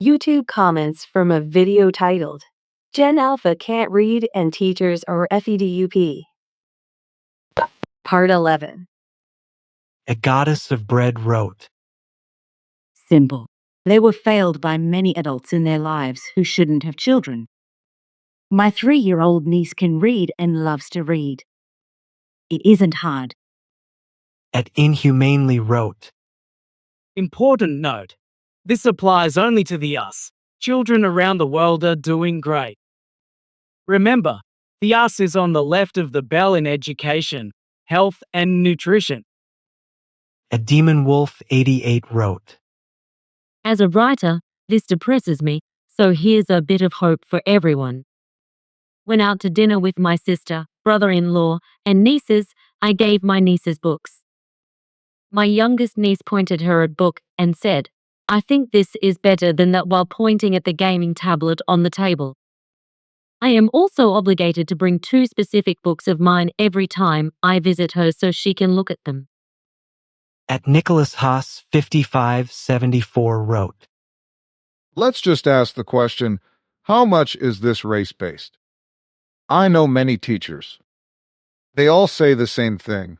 YouTube comments from a video titled, Gen Alpha Can't Read and Teachers Are FEDUP. Part 11. A goddess of bread wrote. Simple. They were failed by many adults in their lives who shouldn't have children. My 3-year-old niece can read and loves to read. It isn't hard. At inhumanely wrote. Important note. This applies only to the us. Children around the world are doing great. Remember, the us is on the left of the bell in education, health, and nutrition. A Demon Wolf 88 wrote. As a writer, this depresses me, so here's a bit of hope for everyone. Went out to dinner with my sister, brother-in-law, and nieces. I gave my nieces books. My youngest niece pointed her a book and said, I think this is better than that, while pointing at the gaming tablet on the table. I am also obligated to bring 2 specific books of mine every time I visit her so she can look at them. At Nicholas Haas 5574 wrote. Let's just ask the question, how much is this race-based? I know many teachers. They all say the same thing.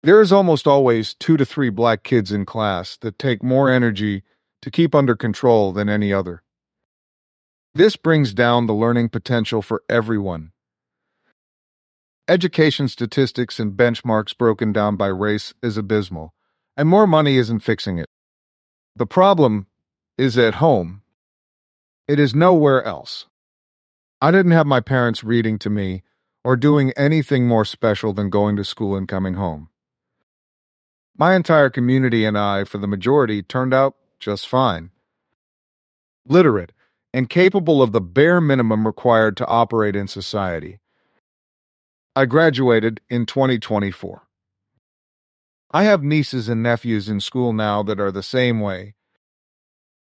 There is almost always 2 to 3 black kids in class that take more energy to keep under control than any other. This brings down the learning potential for everyone. Education statistics and benchmarks broken down by race is abysmal, and more money isn't fixing it. The problem is at home. It is nowhere else. I didn't have my parents reading to me or doing anything more special than going to school and coming home. My entire community and I, for the majority, turned out just fine. Literate and capable of the bare minimum required to operate in society. I graduated in 2024. I have nieces and nephews in school now that are the same way.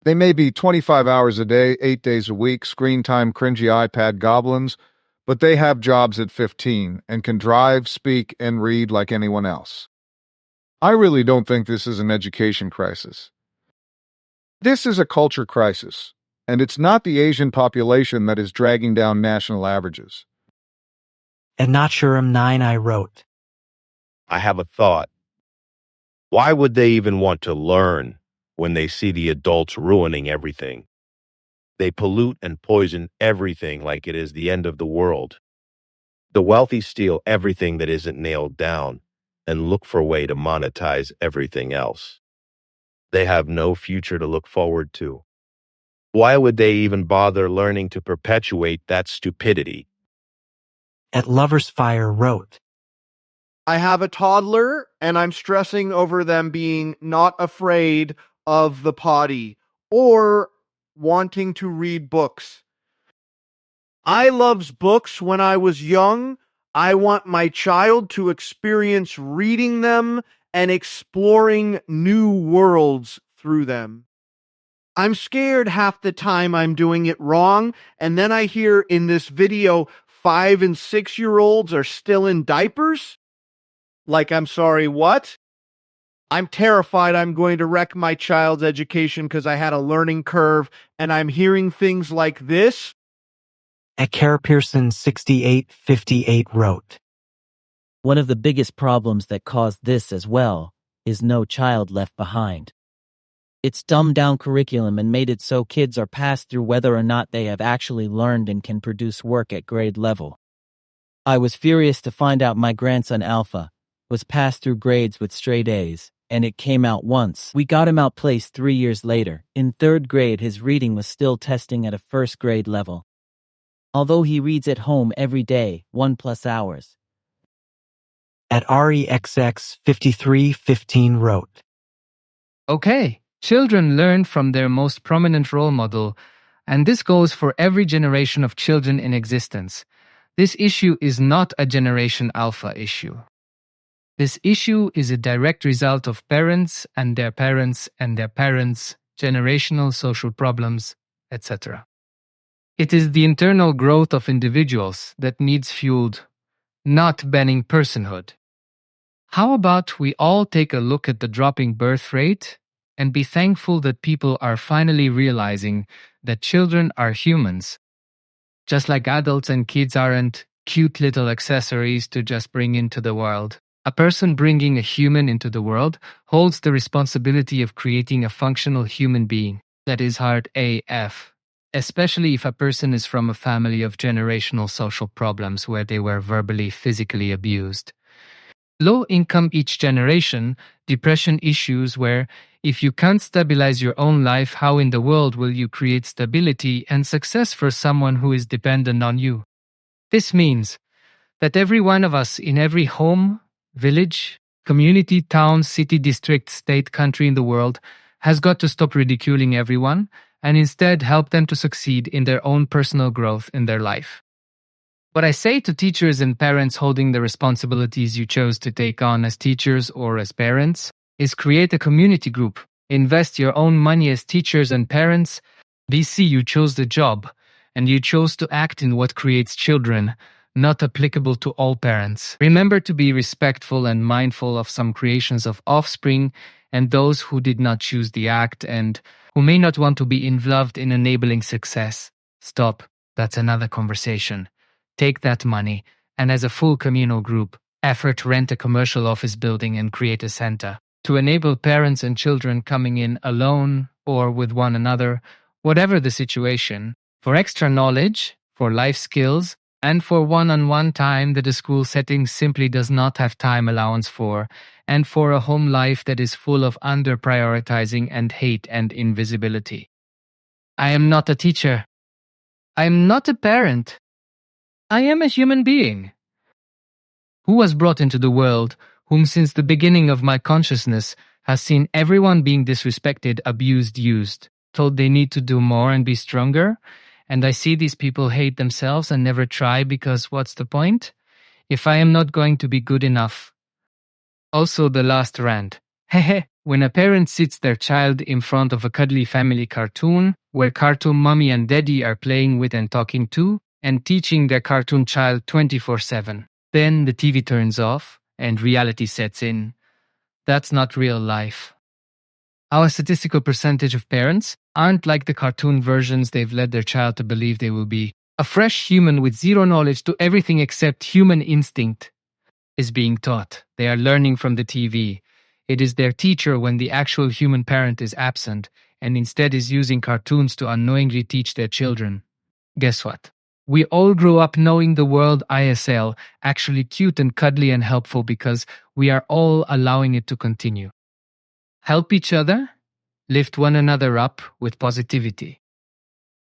They may be 25 hours a day, 8 days a week, screen time, cringy iPad goblins, but they have jobs at 15 and can drive, speak, and read like anyone else. I really don't think this is an education crisis. This is a culture crisis, and it's not the Asian population that is dragging down national averages. At Nachurum 9 I wrote. I have a thought. Why would they even want to learn when they see the adults ruining everything? They pollute and poison everything like it is the end of the world. The wealthy steal everything that isn't nailed down and look for a way to monetize everything else. They have no future to look forward to. Why would they even bother learning to perpetuate that stupidity? At Lover's Fire wrote. I have a toddler, and I'm stressing over them being not afraid of the potty or wanting to read books. I loved books when I was young. I want my child to experience reading them and exploring new worlds through them. I'm scared half the time I'm doing it wrong, and then I hear in this video 5 and 6-year-olds are still in diapers? Like, I'm sorry, what? I'm terrified I'm going to wreck my child's education because I had a learning curve, and I'm hearing things like this. At Kara Pearson 6858 wrote. One of the biggest problems that caused this as well is No Child Left Behind. It's dumbed down curriculum and made it so kids are passed through whether or not they have actually learned and can produce work at grade level. I was furious to find out my grandson Alpha was passed through grades with straight A's, and it came out once. We got him outplaced 3 years later. In 3rd grade, his reading was still testing at a 1st grade level. Although he reads at home every day, 1+ hours. At REXX 5315 wrote. Okay, children learn from their most prominent role model, and this goes for every generation of children in existence. This issue is not a Generation Alpha issue. This issue is a direct result of parents and their parents and their parents, generational social problems, etc. It is the internal growth of individuals that needs fueled, not banning personhood. How about we all take a look at the dropping birth rate and be thankful that people are finally realizing that children are humans. Just like adults and kids aren't cute little accessories to just bring into the world. A person bringing a human into the world holds the responsibility of creating a functional human being. That is hard AF, especially if a person is from a family of generational social problems where they were verbally, physically abused. Low income each generation, depression issues where if you can't stabilize your own life, how in the world will you create stability and success for someone who is dependent on you? This means that every one of us in every home, village, community, town, city, district, state, country in the world has got to stop ridiculing everyone and instead help them to succeed in their own personal growth in their life. What I say to teachers and parents holding the responsibilities you chose to take on as teachers or as parents is create a community group, invest your own money as teachers and parents. BC, you chose the job, and you chose to act in what creates children, not applicable to all parents. Remember to be respectful and mindful of some creations of offspring and those who did not choose the act and who may not want to be involved in enabling success. Stop. That's another conversation. Take that money, and as a full communal group, effort rent a commercial office building and create a center to enable parents and children coming in alone or with one another, whatever the situation, for extra knowledge, for life skills, and for one-on-one time that a school setting simply does not have time allowance for, and for a home life that is full of under-prioritizing and hate and invisibility. I am not a teacher. I am not a parent. I am a human being who was brought into the world, whom since the beginning of my consciousness has seen everyone being disrespected, abused, used, told they need to do more and be stronger, and I see these people hate themselves and never try because what's the point? If I am not going to be good enough. Also the last rant. Hehe, when a parent sits their child in front of a cuddly family cartoon, where cartoon mommy and daddy are playing with and talking to, and teaching their cartoon child 24/7. Then the TV turns off and reality sets in. That's not real life. Our statistical percentage of parents aren't like the cartoon versions they've led their child to believe they will be. A fresh human with zero knowledge to everything except human instinct is being taught. They are learning from the TV. It is their teacher when the actual human parent is absent and instead is using cartoons to unknowingly teach their children. Guess what? We all grew up knowing the world ISL actually cute and cuddly and helpful because we are all allowing it to continue. Help each other, lift one another up with positivity.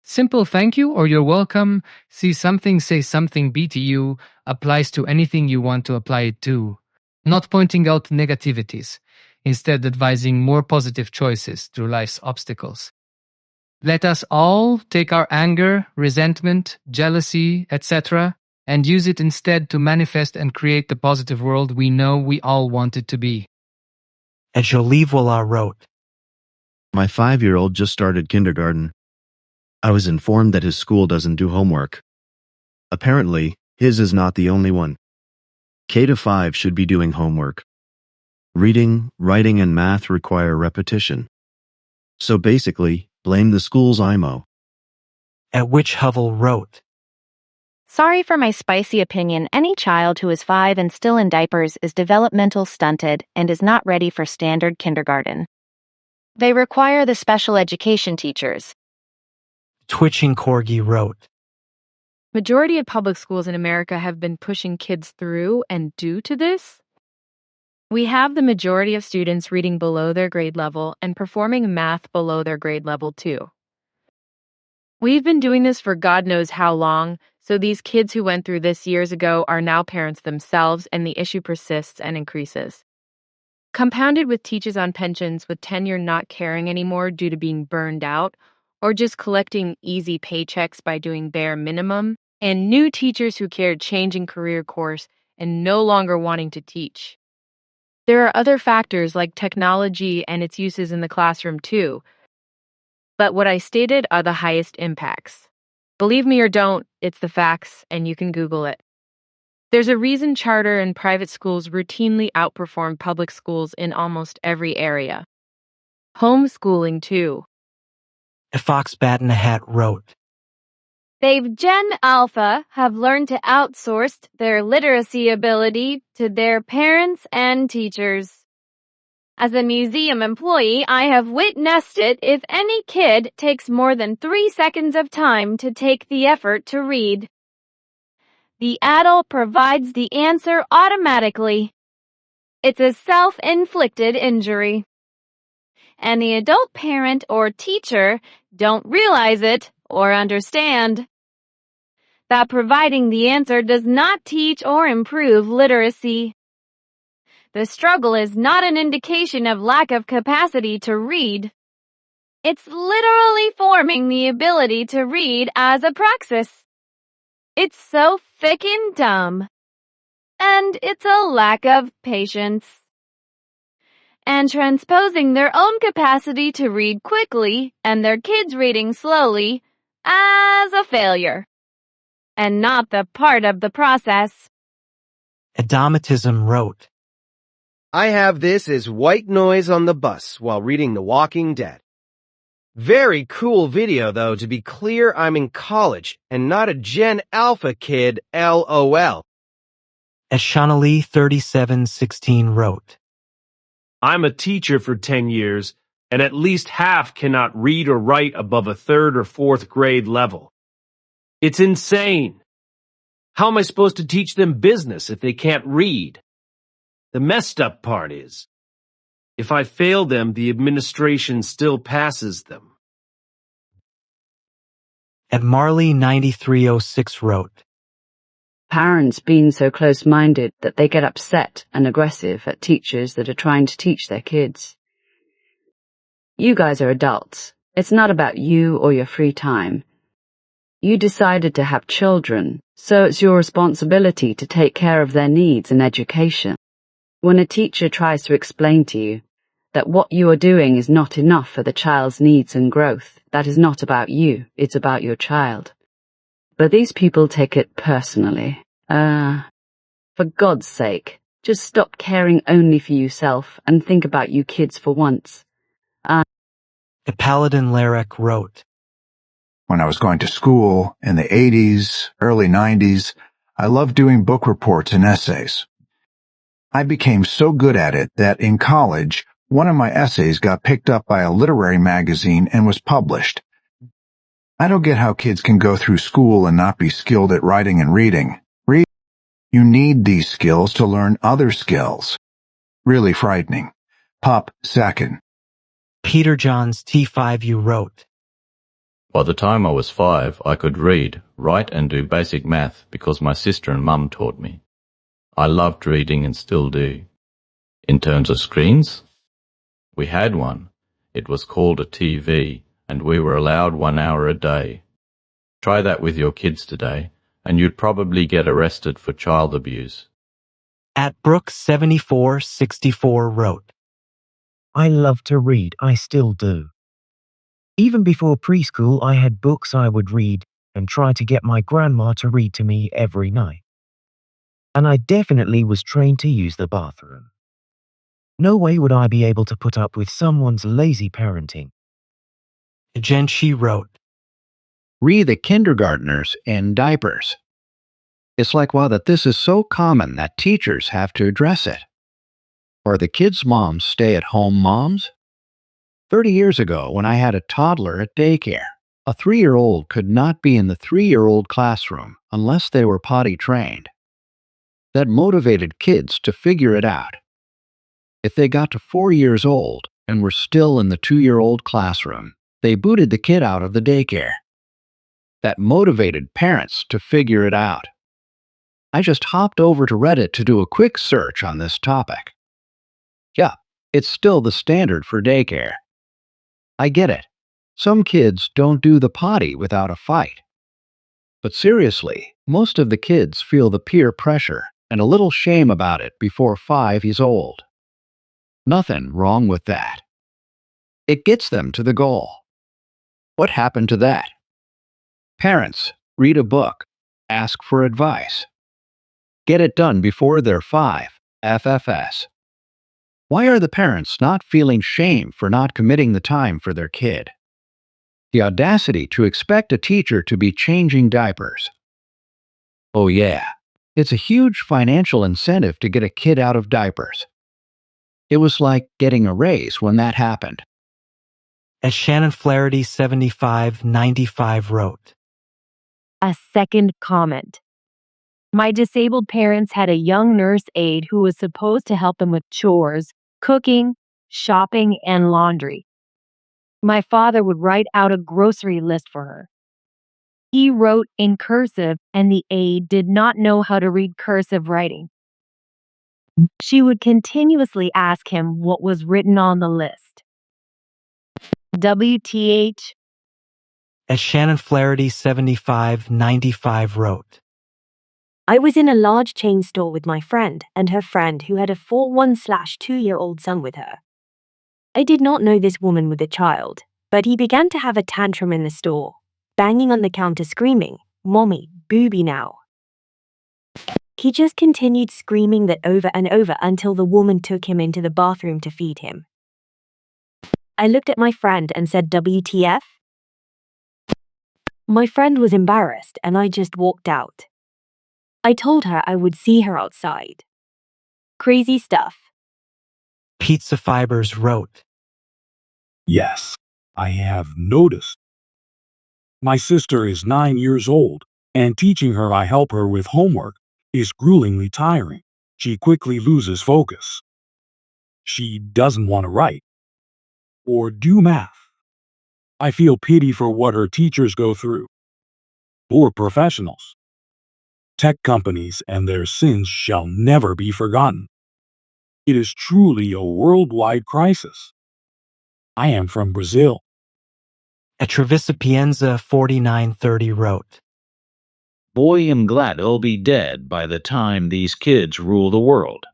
Simple thank you or you're welcome, see something, say something, BTU applies to anything you want to apply it to. Not pointing out negativities, instead advising more positive choices through life's obstacles. Let us all take our anger, resentment, jealousy, etc., and use it instead to manifest and create the positive world we know we all want it to be. And Jolivola wrote, My 5-year-old just started kindergarten. I was informed that his school doesn't do homework. Apparently, his is not the only one. K to 5 should be doing homework. Reading, writing, and math require repetition. So basically, blame the school's IMO. at which Hovel wrote, Sorry for my spicy opinion. Any child who is 5 and still in diapers is developmental stunted and is not ready for standard kindergarten. They require the special education teachers. Twitching Corgi wrote, Majority of public schools in America have been pushing kids through, and due to this, we have the majority of students reading below their grade level and performing math below their grade level too. We've been doing this for God knows how long, so these kids who went through this years ago are now parents themselves, and the issue persists and increases. Compounded with teachers on pensions with tenure not caring anymore due to being burned out, or just collecting easy paychecks by doing bare minimum, and new teachers who cared changing career course and no longer wanting to teach. There are other factors like technology and its uses in the classroom too, but what I stated are the highest impacts. Believe me or don't, it's the facts, and you can Google it. There's a reason charter and private schools routinely outperform public schools in almost every area. Homeschooling too. A fox bat in a hat wrote, They've Gen Alpha have learned to outsource their literacy ability to their parents and teachers. As a museum employee, I have witnessed it if any kid takes more than 3 seconds of time to take the effort to read. The adult provides the answer automatically. It's a self-inflicted injury. And the adult parent or teacher don't realize it or understand that providing the answer does not teach or improve literacy. The struggle is not an indication of lack of capacity to read. It's literally forming the ability to read as a praxis. It's so frickin' dumb. And it's a lack of patience. And transposing their own capacity to read quickly and their kids reading slowly as a failure. And not the part of the process. Adamatism wrote, I have this as white noise on the bus while reading The Walking Dead. Very cool video, though, to be clear. I'm in college and not a Gen Alpha kid, LOL. As Shanalee 3716 wrote, I'm a teacher for 10 years, and at least half cannot read or write above a 3rd or 4th grade level. It's insane. How am I supposed to teach them business if they can't read? The messed up part is, if I fail them, the administration still passes them. At Marley 9306 wrote, Parents being so close-minded that they get upset and aggressive at teachers that are trying to teach their kids. You guys are adults. It's not about you or your free time. You decided to have children, so it's your responsibility to take care of their needs and education. When a teacher tries to explain to you that what you are doing is not enough for the child's needs and growth, that is not about you, it's about your child. But these people take it personally. For God's sake, just stop caring only for yourself and think about you kids for once. The Paladin Larek wrote, When I was going to school in the 80s, early 90s, I loved doing book reports and essays. I became so good at it that in college, one of my essays got picked up by a literary magazine and was published. I don't get how kids can go through school and not be skilled at writing and reading. You need these skills to learn other skills. Really frightening. Pop second. Peter Johns T5U wrote, By the time I was 5, I could read, write and do basic math because my sister and mum taught me. I loved reading and still do. In terms of screens, we had one. It was called a TV, and we were allowed 1 hour a day. Try that with your kids today, and you'd probably get arrested for child abuse. At Brooks7464 wrote, I love to read, I still do. Even before preschool, I had books I would read and try to get my grandma to read to me every night. And I definitely was trained to use the bathroom. No way would I be able to put up with someone's lazy parenting. Jen Shi wrote, Read the kindergartners in diapers. It's like, wow, that this is so common that teachers have to address it. Or the kids' moms stay-at-home moms? 30 years ago, when I had a toddler at daycare, a 3-year-old could not be in the 3-year-old classroom unless they were potty-trained. That motivated kids to figure it out. If they got to 4 years old and were still in the 2-year-old classroom, they booted the kid out of the daycare. That motivated parents to figure it out. I just hopped over to Reddit to do a quick search on this topic. Yeah, it's still the standard for daycare. I get it. Some kids don't do the potty without a fight. But seriously, most of the kids feel the peer pressure and a little shame about it before 5 years old. Nothing wrong with that. It gets them to the goal. What happened to that? Parents, read a book, ask for advice. Get it done before they're 5, FFS. Why are the parents not feeling shame for not committing the time for their kid? The audacity to expect a teacher to be changing diapers. Oh, yeah, it's a huge financial incentive to get a kid out of diapers. It was like getting a raise when that happened. As Shannon Flaherty 7595 wrote. A second comment. My disabled parents had a young nurse aide who was supposed to help them with chores, cooking, shopping, and laundry. My father would write out a grocery list for her. He wrote in cursive, and the aide did not know how to read cursive writing. She would continuously ask him what was written on the list. WTH. As Shannon Flaherty 7595 wrote. I was in a large chain store with my friend and her friend who had a 1/2-year-old son with her. I did not know this woman with a child, but he began to have a tantrum in the store, banging on the counter screaming, "Mommy, booby now." He just continued screaming that over and over until the woman took him into the bathroom to feed him. I looked at my friend and said, "WTF?" My friend was embarrassed and I just walked out. I told her I would see her outside. Crazy stuff. Pizza Fibers wrote. Yes, I have noticed. My sister is 9 years old, and teaching her I help her with homework is gruelingly tiring. She quickly loses focus. She doesn't want to write or do math. I feel pity for what her teachers go through. Poor professionals. Tech companies and their sins shall never be forgotten. It is truly a worldwide crisis. I am from Brazil. At Trevisapienza 4930 wrote. Boy, am glad I'll be dead by the time these kids rule the world.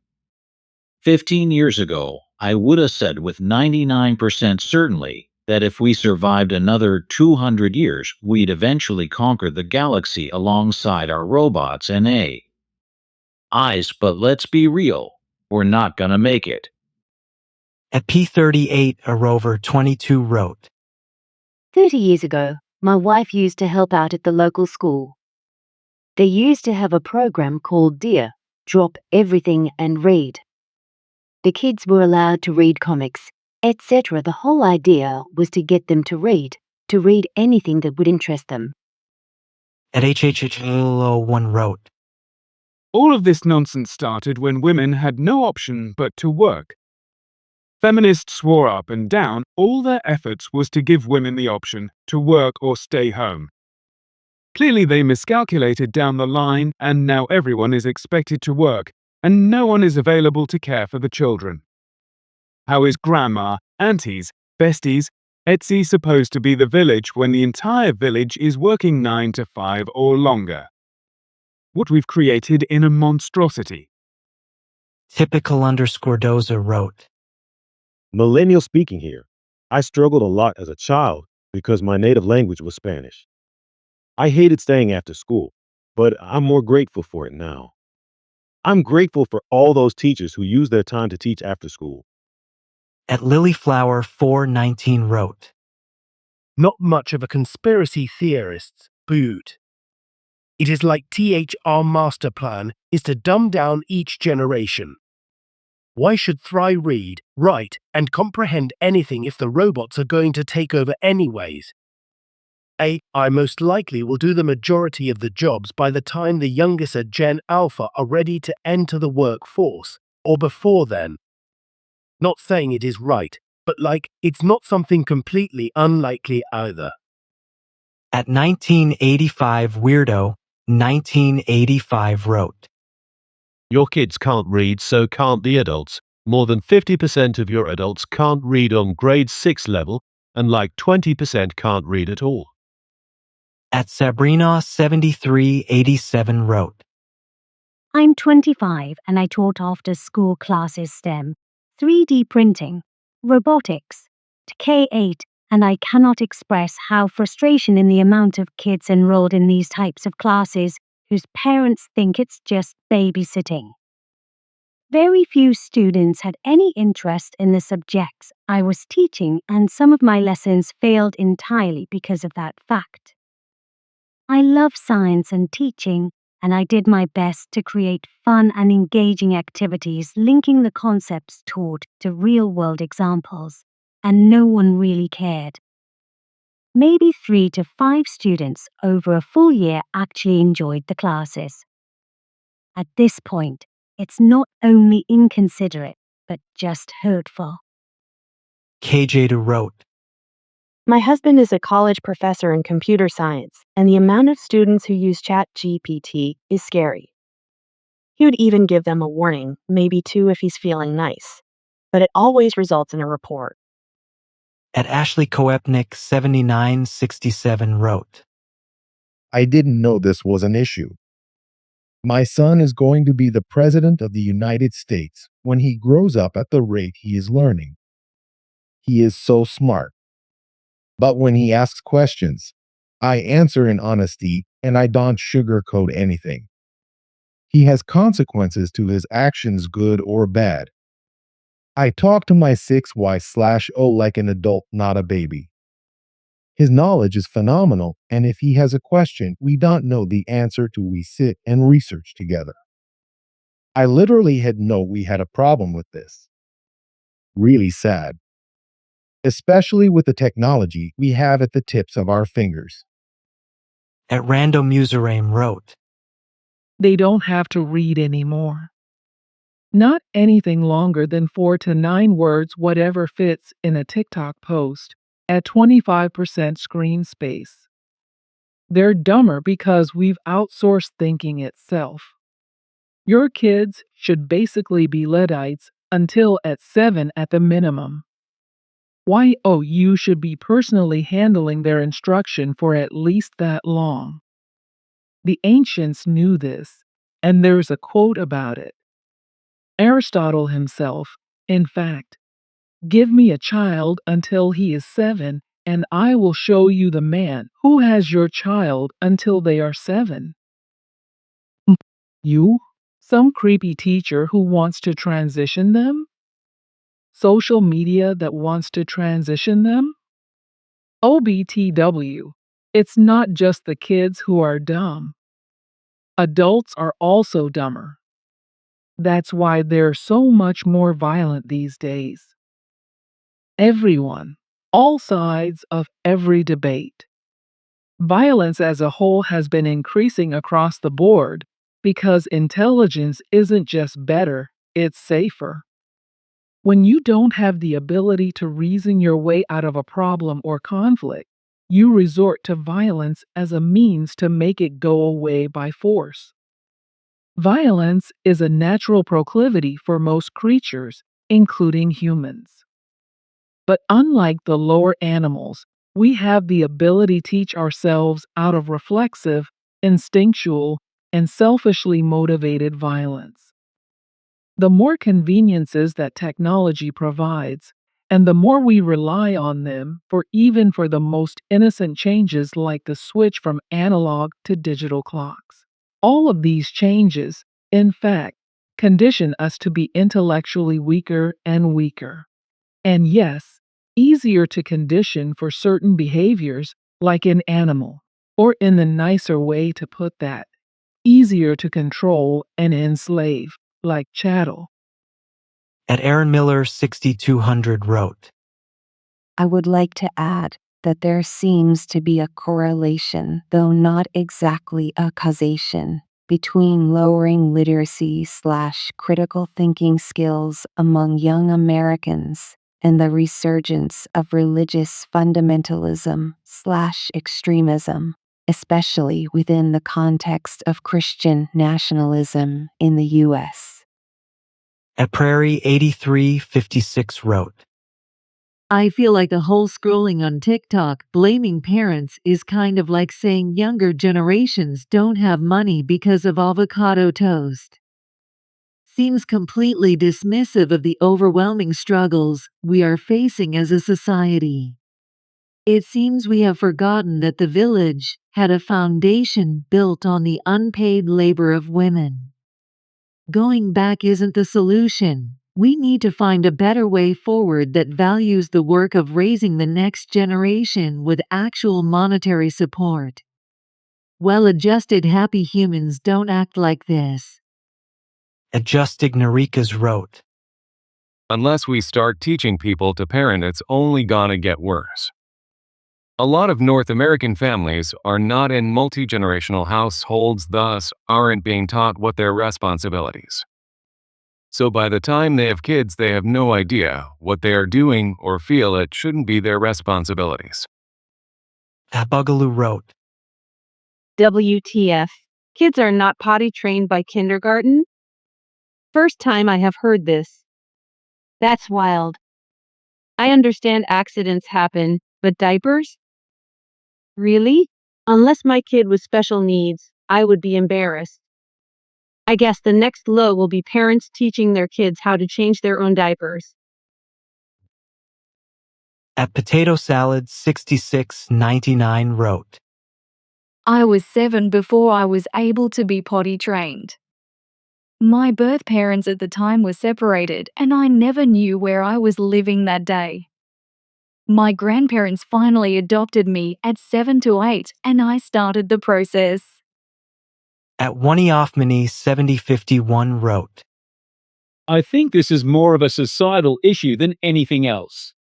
15 years ago, I would have said with 99% certainty that if we survived another 200 years, we'd eventually conquer the galaxy alongside our robots and AIs, but let's be real, we're not gonna make it. At P38 a Rover 22 wrote. 30 years ago, my wife used to help out at the local school. They used to have a program called DEAR, Drop Everything and Read. The kids were allowed to read comics, etc. The whole idea was to get them to read anything that would interest them. At HHH01 wrote. All of this nonsense started when women had no option but to work. Feminists swore up and down all their efforts was to give women the option to work or stay home. Clearly they miscalculated down the line, and now everyone is expected to work, and no one is available to care for the children. How is grandma, aunties, besties, etc. supposed to be the village when the entire village is working 9 to 5 or longer? What we've created in a monstrosity. Typical_Doza wrote. Millennial speaking here. I struggled a lot as a child because my native language was Spanish. I hated staying after school, but I'm more grateful for it now. I'm grateful for all those teachers who use their time to teach after school. At Lilyflower 419 wrote. Not much of a conspiracy theorist's boot. It is like THR master plan is to dumb down each generation. Why should Thry read, write, and comprehend anything if the robots are going to take over anyways? AI most likely will do the majority of the jobs by the time the youngest Gen Alpha are ready to enter the workforce, or before then. Not saying it is right, but it's not something completely unlikely either. At 1985 Weirdo 1985 wrote. Your kids can't read, so can't the adults. More than 50% of your adults can't read on grade 6 level, and 20% can't read at all. At Sabrina 7387 wrote. I'm 25 and I taught after school classes STEM, 3D printing, robotics, to K8, and I cannot express how frustration in the amount of kids enrolled in these types of classes whose parents think it's just babysitting. Very few students had any interest in the subjects I was teaching, and some of my lessons failed entirely because of that fact. I love science and teaching, and I did my best to create fun and engaging activities linking the concepts taught to real-world examples, and no one really cared. Maybe 3 to 5 students over a full year actually enjoyed the classes. At this point, it's not only inconsiderate, but just hurtful. KJ wrote, My husband is a college professor in computer science, and the amount of students who use ChatGPT is scary. He would even give them a warning, maybe 2 if he's feeling nice, but it always results in a report. At Ashley Koepnik 7967 wrote, I didn't know this was an issue. My son is going to be the President of the United States when he grows up at the rate he is learning. He is so smart. But when he asks questions, I answer in honesty and I don't sugarcoat anything. He has consequences to his actions, good or bad. I talk to my 6Y/O like an adult, not a baby. His knowledge is phenomenal, and if he has a question we don't know the answer to, we sit and research together. I literally had known we had a problem with this. Really sad. Especially with the technology we have at the tips of our fingers. At Random Username wrote, They don't have to read anymore. Not anything longer than 4 to 9 words, whatever fits in a TikTok post, at 25% screen space. They're dumber because we've outsourced thinking itself. Your kids should basically be Luddites until at 7 at the minimum. You should be personally handling their instruction for at least that long. The ancients knew this, and there's a quote about it. Aristotle himself, in fact, give me a child until he is 7, and I will show you the man who has your child until they are 7. You? Some creepy teacher who wants to transition them? Social media that wants to transition them? OBTW. It's not just the kids who are dumb. Adults are also dumber. That's why they're so much more violent these days. Everyone, all sides of every debate. Violence as a whole has been increasing across the board because intelligence isn't just better, it's safer. When you don't have the ability to reason your way out of a problem or conflict, you resort to violence as a means to make it go away by force. Violence is a natural proclivity for most creatures, including humans. But unlike the lower animals, we have the ability to teach ourselves out of reflexive, instinctual, and selfishly motivated violence. The more conveniences that technology provides, and the more we rely on them even for the most innocent changes like the switch from analog to digital clocks. All of these changes, in fact, condition us to be intellectually weaker and weaker. And yes, easier to condition for certain behaviors like an animal, or in the nicer way to put that, easier to control and enslave like chattel. At Aaron Miller 6200 wrote, I would like to add that there seems to be a correlation, though not exactly a causation, between lowering literacy/critical thinking skills among young Americans and the resurgence of religious fundamentalism/extremism, especially within the context of Christian nationalism in the U.S. At Prairie 8356 wrote, I feel like the whole scrolling on TikTok blaming parents is kind of like saying younger generations don't have money because of avocado toast. Seems completely dismissive of the overwhelming struggles we are facing as a society. It seems we have forgotten that the village had a foundation built on the unpaid labor of women. Going back isn't the solution. We need to find a better way forward that values the work of raising the next generation with actual monetary support. Well-adjusted, happy humans don't act like this. Adjusted Narika's wrote. Unless we start teaching people to parent, it's only gonna get worse. A lot of North American families are not in multi-generational households, thus aren't being taught what their responsibilities. So by the time they have kids, they have no idea what they are doing or feel it shouldn't be their responsibilities. Abugalu wrote. WTF. Kids are not potty trained by kindergarten? First time I have heard this. That's wild. I understand accidents happen, but diapers? Really? Unless my kid was special needs, I would be embarrassed. I guess the next low will be parents teaching their kids how to change their own diapers. At Potato Salad 6699 wrote. I was 7 before I was able to be potty trained. My birth parents at the time were separated, and I never knew where I was living that day. My grandparents finally adopted me at 7 to 8, and I started the process. At Waniofmani 7051 wrote. I think this is more of a societal issue than anything else.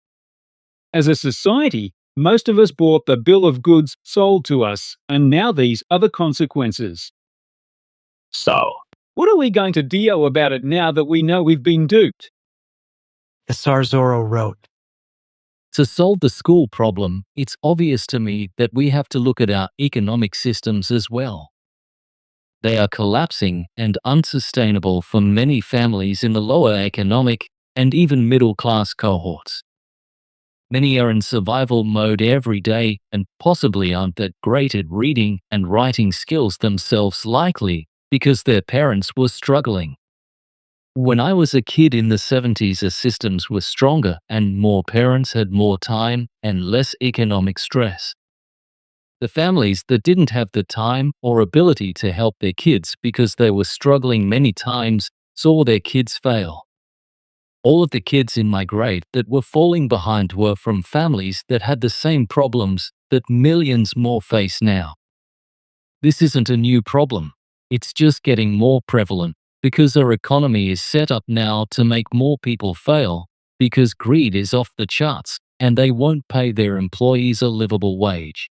As a society, most of us bought the bill of goods sold to us, and now these are the consequences. So, what are we going to do about it now that we know we've been duped? Isarzoro wrote. To solve the school problem, it's obvious to me that we have to look at our economic systems as well. They are collapsing and unsustainable for many families in the lower economic and even middle-class cohorts. Many are in survival mode every day and possibly aren't that great at reading and writing skills themselves, likely because their parents were struggling. When I was a kid in the 70s, the systems were stronger and more parents had more time and less economic stress. The families that didn't have the time or ability to help their kids because they were struggling many times saw their kids fail. All of the kids in my grade that were falling behind were from families that had the same problems that millions more face now. This isn't a new problem. It's just getting more prevalent because our economy is set up now to make more people fail because greed is off the charts and they won't pay their employees a livable wage.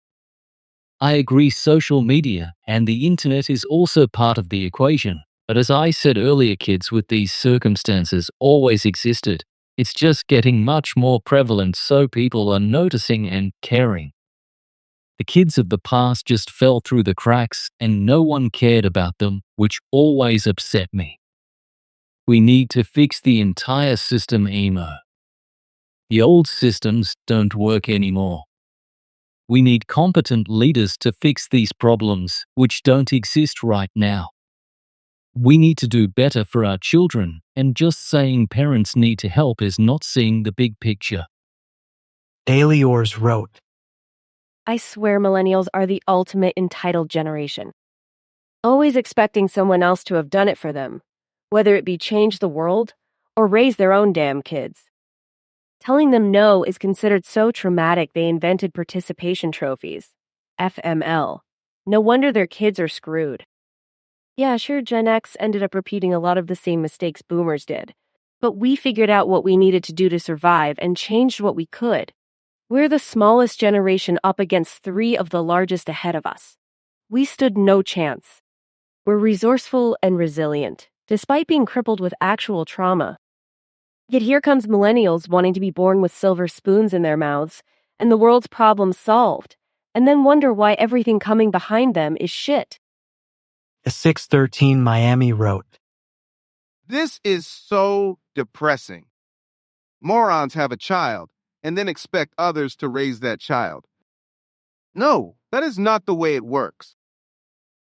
I agree social media and the internet is also part of the equation, but as I said earlier, kids with these circumstances always existed. It's just getting much more prevalent, so people are noticing and caring. The kids of the past just fell through the cracks and no one cared about them, which always upset me. We need to fix the entire system, emo. The old systems don't work anymore. We need competent leaders to fix these problems, which don't exist right now. We need to do better for our children, and just saying parents need to help is not seeing the big picture. Daily Oars wrote. I swear millennials are the ultimate entitled generation. Always expecting someone else to have done it for them, whether it be change the world or raise their own damn kids. Telling them no is considered so traumatic they invented participation trophies, FML. No wonder their kids are screwed. Yeah, sure, Gen X ended up repeating a lot of the same mistakes boomers did, but we figured out what we needed to do to survive and changed what we could. We're the smallest generation up against 3 of the largest ahead of us. We stood no chance. We're resourceful and resilient, despite being crippled with actual trauma. Yet here comes millennials wanting to be born with silver spoons in their mouths and the world's problems solved, and then wonder why everything coming behind them is shit. A 613 Miami wrote. This is so depressing. Morons have a child and then expect others to raise that child. No, that is not the way it works.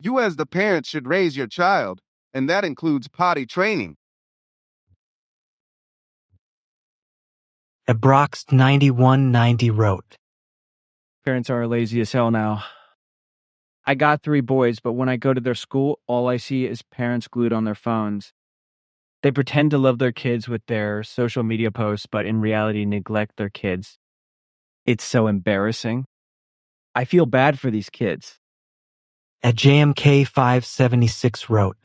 You as the parent should raise your child, and that includes potty training. Abrox 9190 wrote. Parents are lazy as hell now. I got 3 boys, but when I go to their school, all I see is parents glued on their phones. They pretend to love their kids with their social media posts, but in reality neglect their kids. It's so embarrassing. I feel bad for these kids. At JMK 576 wrote,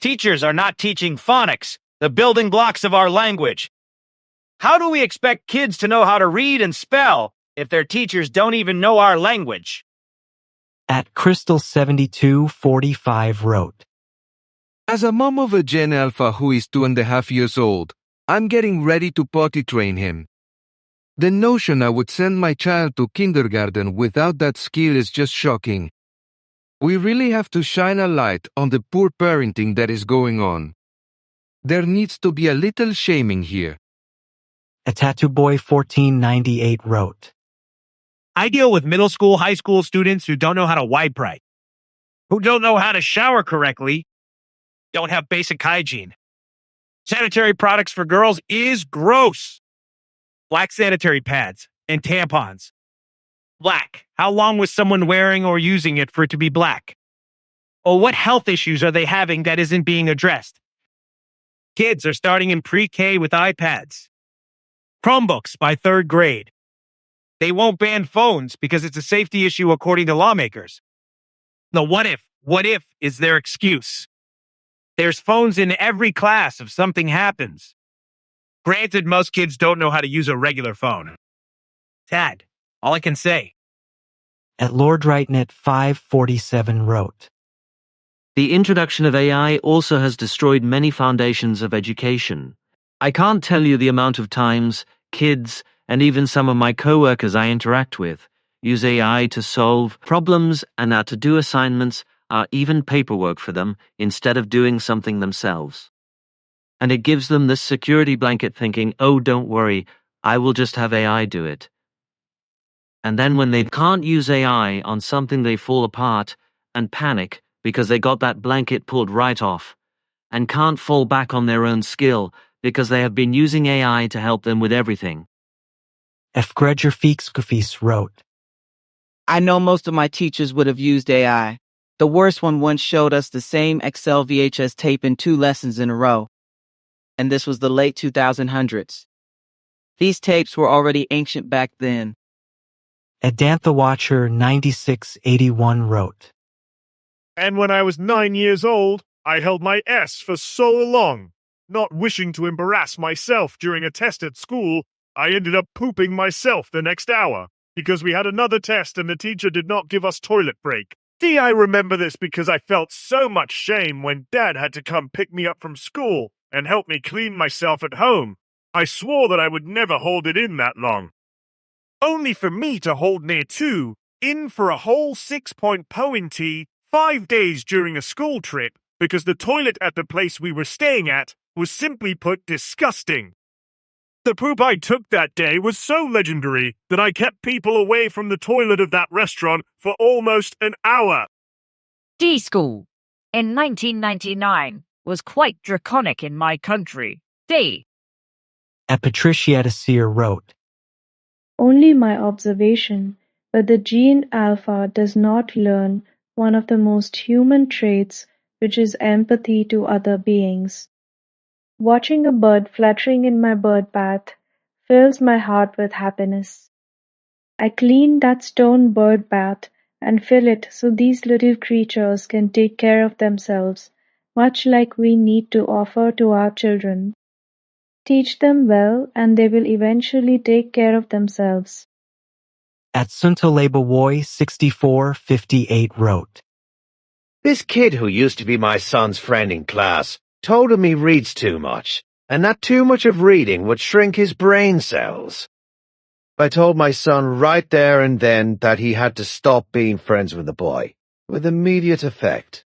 Teachers are not teaching phonics, the building blocks of our language. How do we expect kids to know how to read and spell if their teachers don't even know our language? At Crystal 7245 wrote, As a mom of a Gen Alpha who is 2.5 years old, I'm getting ready to potty train him. The notion I would send my child to kindergarten without that skill is just shocking. We really have to shine a light on the poor parenting that is going on. There needs to be a little shaming here. A Tattoo Boy 1498 wrote, I deal with middle school, high school students who don't know how to wipe right, who don't know how to shower correctly, don't have basic hygiene. Sanitary products for girls is gross. Black sanitary pads and tampons. Black. How long was someone wearing or using it for it to be black? Or what health issues are they having that isn't being addressed? Kids are starting in pre-K with iPads. Chromebooks by 3rd grade. They won't ban phones because it's a safety issue according to lawmakers. The what if is their excuse. There's phones in every class if something happens. Granted, most kids don't know how to use a regular phone. Tad, all I can say. At Lord Rightnet 547 wrote, The introduction of AI also has destroyed many foundations of education. I can't tell you the amount of times kids, and even some of my coworkers I interact with, use AI to solve problems and to do assignments or even paperwork for them instead of doing something themselves. And it gives them this security blanket thinking, oh, don't worry, I will just have AI do it. And then when they can't use AI on something, they fall apart and panic because they got that blanket pulled right off, and can't fall back on their own skill because they have been using AI to help them with everything. F. Gregor Feekskufis wrote, I know most of my teachers would have used AI. The worst one once showed us the same Excel VHS tape in 2 lessons in a row. And this was the late 2000s. These tapes were already ancient back then. At Dantha Watcher 9681 wrote, And when I was 9 years old, I held my S for so long. Not wishing to embarrass myself during a test at school, I ended up pooping myself the next hour because we had another test and the teacher did not give us toilet break. I remember this because I felt so much shame when Dad had to come pick me up from school and help me clean myself at home. I swore that I would never hold it in that long. Only for me to hold near 2, in for a whole 6-point poem 5 days during a school trip because the toilet at the place we were staying at was simply put disgusting. The poop I took that day was so legendary that I kept people away from the toilet of that restaurant for almost an hour. D school in 1999 was quite draconic in my country. D. At Patriciata Sear wrote, Only my observation, but the gene alpha does not learn one of the most human traits, which is empathy to other beings. Watching a bird fluttering in my bird bath fills my heart with happiness. I clean that stone bird bath and fill it so these little creatures can take care of themselves, much like we need to offer to our children. Teach them well and they will eventually take care of themselves. At Suntoleba Woy 6458 wrote, This kid who used to be my son's friend in class told him he reads too much, and that too much of reading would shrink his brain cells. I told my son right there and then that he had to stop being friends with the boy, with immediate effect.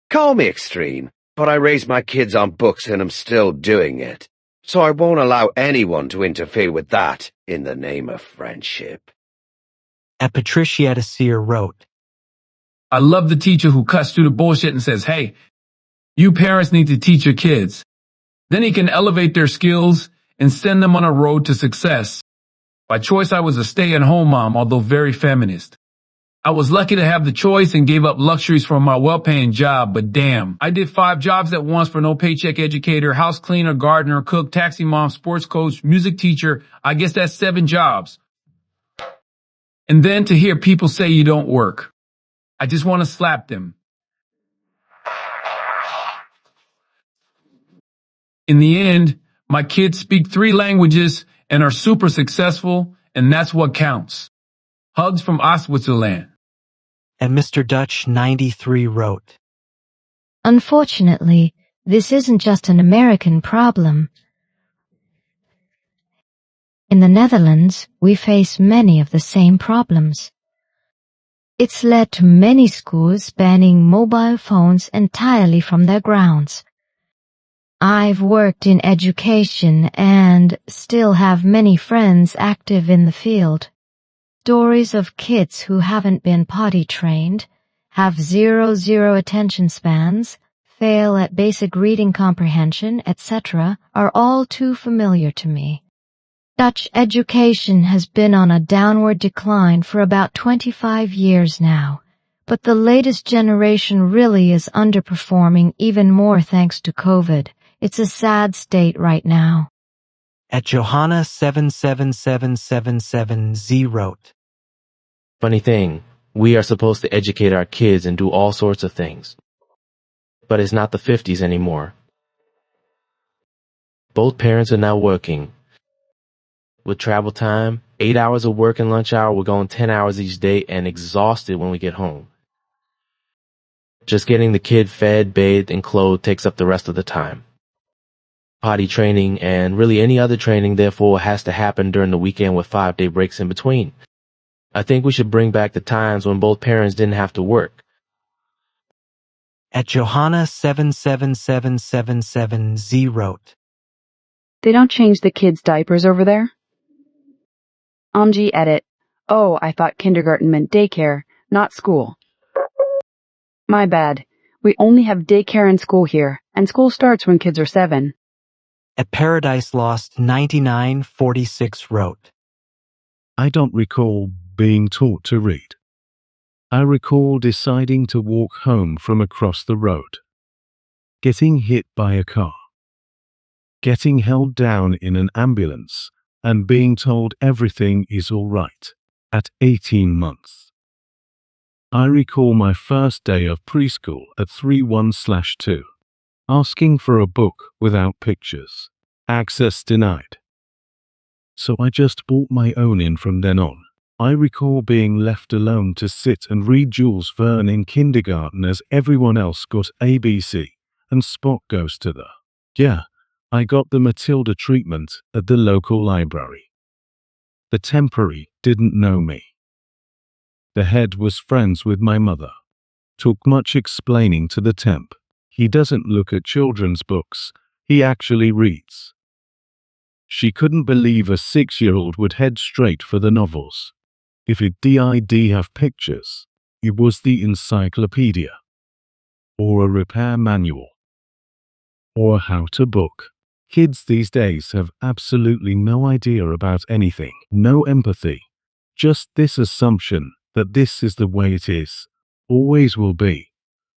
Call me extreme, but I raised my kids on books and I'm still doing it, so I won't allow anyone to interfere with that in the name of friendship. At Patriciata Sear wrote, I love the teacher who cuts through the bullshit and says, hey, you parents need to teach your kids. Then he can elevate their skills and send them on a road to success. By choice, I was a stay-at-home mom, although very feminist. I was lucky to have the choice and gave up luxuries for my well-paying job, but damn, I did 5 jobs at once for no paycheck: educator, house cleaner, gardener, cook, taxi mom, sports coach, music teacher. I guess that's 7 jobs. And then to hear people say you don't work. I just want to slap them. In the end, my kids speak 3 languages and are super successful, and that's what counts. Hugs from Switzerland. And Mr. Dutch 93 wrote, Unfortunately, this isn't just an American problem. In the Netherlands, we face many of the same problems. It's led to many schools banning mobile phones entirely from their grounds. I've worked in education and still have many friends active in the field. Stories of kids who haven't been potty trained, have zero attention spans, fail at basic reading comprehension, etc., are all too familiar to me. Dutch education has been on a downward decline for about 25 years now, but the latest generation really is underperforming even more thanks to COVID. It's a sad state right now. At Johanna 77777Z wrote, Funny thing, we are supposed to educate our kids and do all sorts of things. But it's not the 50s anymore. Both parents are now working. With travel time, 8 hours of work and lunch hour, we're going 10 hours each day and exhausted when we get home. Just getting the kid fed, bathed, and clothed takes up the rest of the time. Potty training and really any other training, therefore, has to happen during the weekend with 5-day breaks in between. I think we should bring back the times when both parents didn't have to work. At Johanna 77777Z wrote, They don't change the kids' diapers over there? Edit. Oh, I thought kindergarten meant daycare, not school. My bad. We only have daycare and school here, and school starts when kids are 7. At Paradise Lost 9946 wrote, I don't recall being taught to read. I recall deciding to walk home from across the road, getting hit by a car, getting held down in an ambulance, and being told everything is all right at 18 months. I recall my first day of preschool at 3-1/2, asking for a book without pictures, access denied. So I just bought my own in from then on. I recall being left alone to sit and read Jules Verne in kindergarten as everyone else got ABC and Spock goes to the... Yeah, I got the Matilda treatment at the local library. The temporary didn't know me. The head was friends with my mother. Took much explaining to the temp. He doesn't look at children's books, he actually reads. She couldn't believe a 6-year-old would head straight for the novels. If it did have pictures, it was the encyclopedia, or a repair manual, or a how-to book. Kids these days have absolutely no idea about anything, no empathy, just this assumption that this is the way it is, always will be,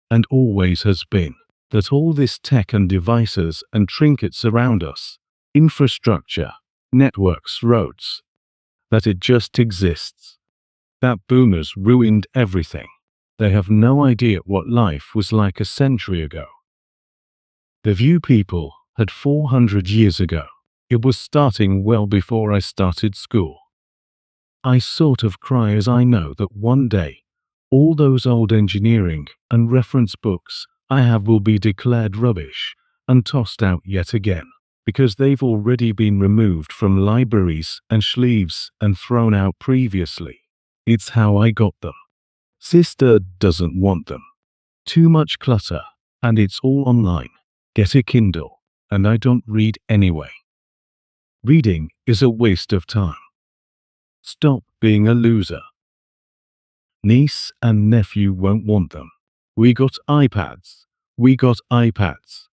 and always has been, that all this tech and devices and trinkets around us, infrastructure, networks, roads, that it just exists. That boomers ruined everything. They have no idea what life was like a century ago. The view people had 400 years ago. It was starting well before I started school. I sort of cry as I know that one day, all those old engineering and reference books I have will be declared rubbish and tossed out yet again, because they've already been removed from libraries and sleeves and thrown out previously. It's how I got them. Sister doesn't want them. Too much clutter, and it's all online. Get a Kindle, and I don't read anyway. Reading is a waste of time. Stop being a loser. Niece and nephew won't want them. We got iPads. We got iPads.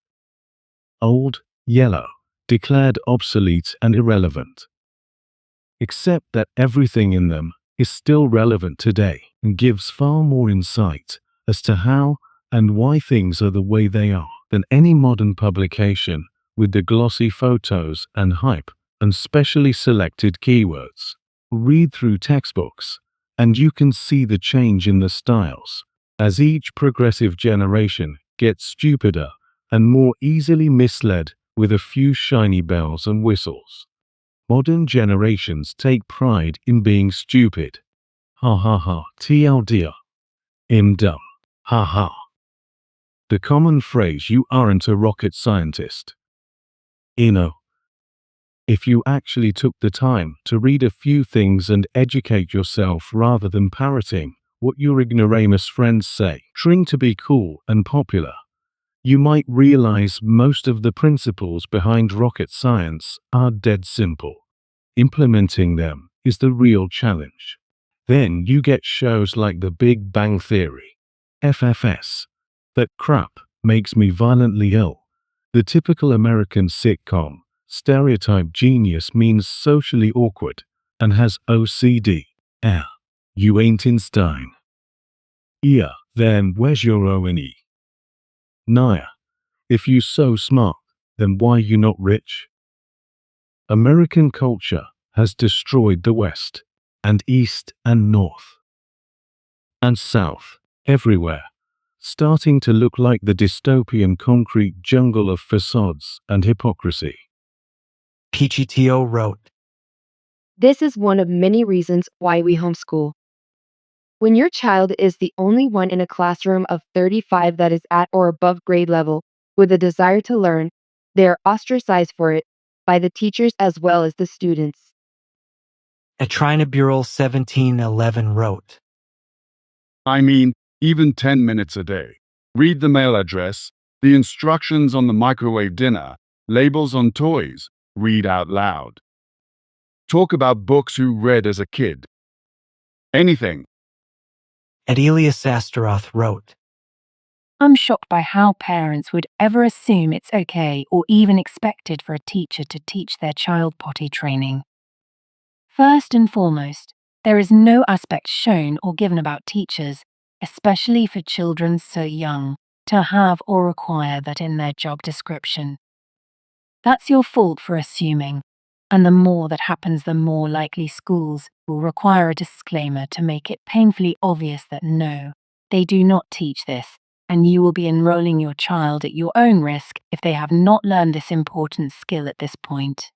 Old, yellow, declared obsolete and irrelevant. Except that everything in them is still relevant today and gives far more insight as to how and why things are the way they are than any modern publication with the glossy photos and hype and specially selected keywords. Read through textbooks, and you can see the change in the styles as each progressive generation gets stupider and more easily misled with a few shiny bells and whistles. Modern generations take pride in being stupid. Ha ha ha, TLDR. I'm dumb. Ha ha. The common phrase, you aren't a rocket scientist. If you actually took the time to read a few things and educate yourself rather than parroting what your ignoramus friends say, trying to be cool and popular, you might realize most of the principles behind rocket science are dead simple. Implementing them is the real challenge. Then you get shows like The Big Bang Theory, FFS, That Crap Makes Me Violently Ill, the typical American sitcom, stereotype genius means socially awkward and has OCD. You ain't Einstein. Yeah, then where's your O&E? Naya, if you so smart, then why you not rich? American culture has destroyed the West, and East and North, and South, everywhere, starting to look like the dystopian concrete jungle of facades and hypocrisy. PGTO wrote, This is one of many reasons why we homeschool. When your child is the only one in a classroom of 35 that is at or above grade level with a desire to learn, they are ostracized for it by the teachers as well as the students. Atrinabural 1711 wrote, I mean, even 10 minutes a day. Read the mail address, the instructions on the microwave dinner, labels on toys. Read out loud. Talk about books you read as a kid. Anything. Adelius Astaroth wrote, I'm shocked by how parents would ever assume it's okay or even expected for a teacher to teach their child potty training. First and foremost, there is no aspect shown or given about teachers, especially for children so young, to have or require that in their job description. That's your fault for assuming, and the more that happens, the more likely schools will require a disclaimer to make it painfully obvious that no, they do not teach this, and you will be enrolling your child at your own risk if they have not learned this important skill at this point.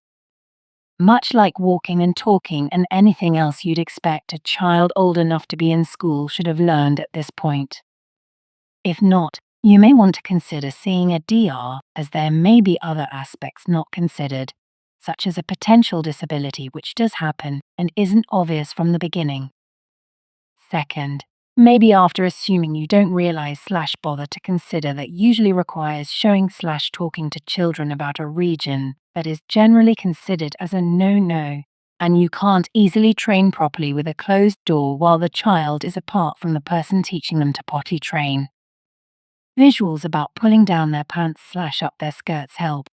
Much like walking and talking and anything else you'd expect a child old enough to be in school should have learned at this point. If not, you may want to consider seeing a DR, as there may be other aspects not considered, such as a potential disability which does happen and isn't obvious from the beginning. Second, maybe after assuming you don't realize / bother to consider that usually requires showing / talking to children about a region that is generally considered as a no-no, and you can't easily train properly with a closed door while the child is apart from the person teaching them to potty train. Visuals about pulling down their pants / up their skirts help,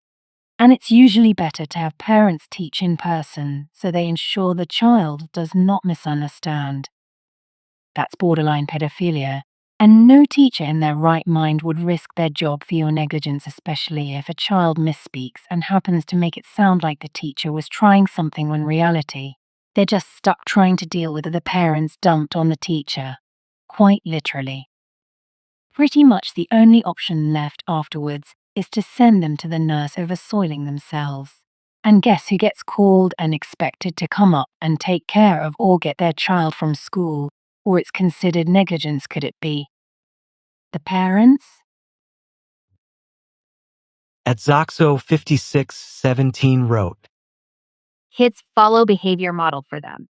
and it's usually better to have parents teach in person so they ensure the child does not misunderstand. That's borderline pedophilia, and no teacher in their right mind would risk their job for your negligence, especially if a child misspeaks and happens to make it sound like the teacher was trying something when reality, they're just stuck trying to deal with the parents dumped on the teacher. Quite literally. Pretty much the only option left afterwards is to send them to the nurse over soiling themselves. And guess who gets called and expected to come up and take care of or get their child from school? Or it's considered negligence, could it be? The parents? At Zoxo 5617 wrote, Kids follow behavior modeled for them.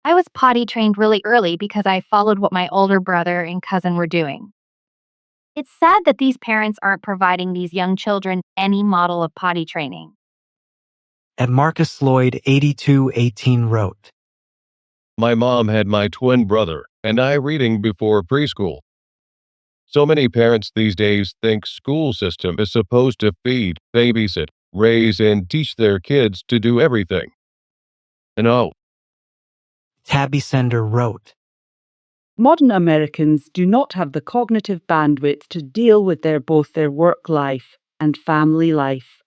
I was potty trained really early because I followed what my older brother and cousin were doing. It's sad that these parents aren't providing these young children any model of potty training. At Marcus Lloyd 8218 wrote, My mom had my twin brother and I reading before preschool. So many parents these days think school system is supposed to feed, babysit, raise, and teach their kids to do everything. No. Tabby Sender wrote. Modern Americans do not have the cognitive bandwidth to deal with both their work life and family life.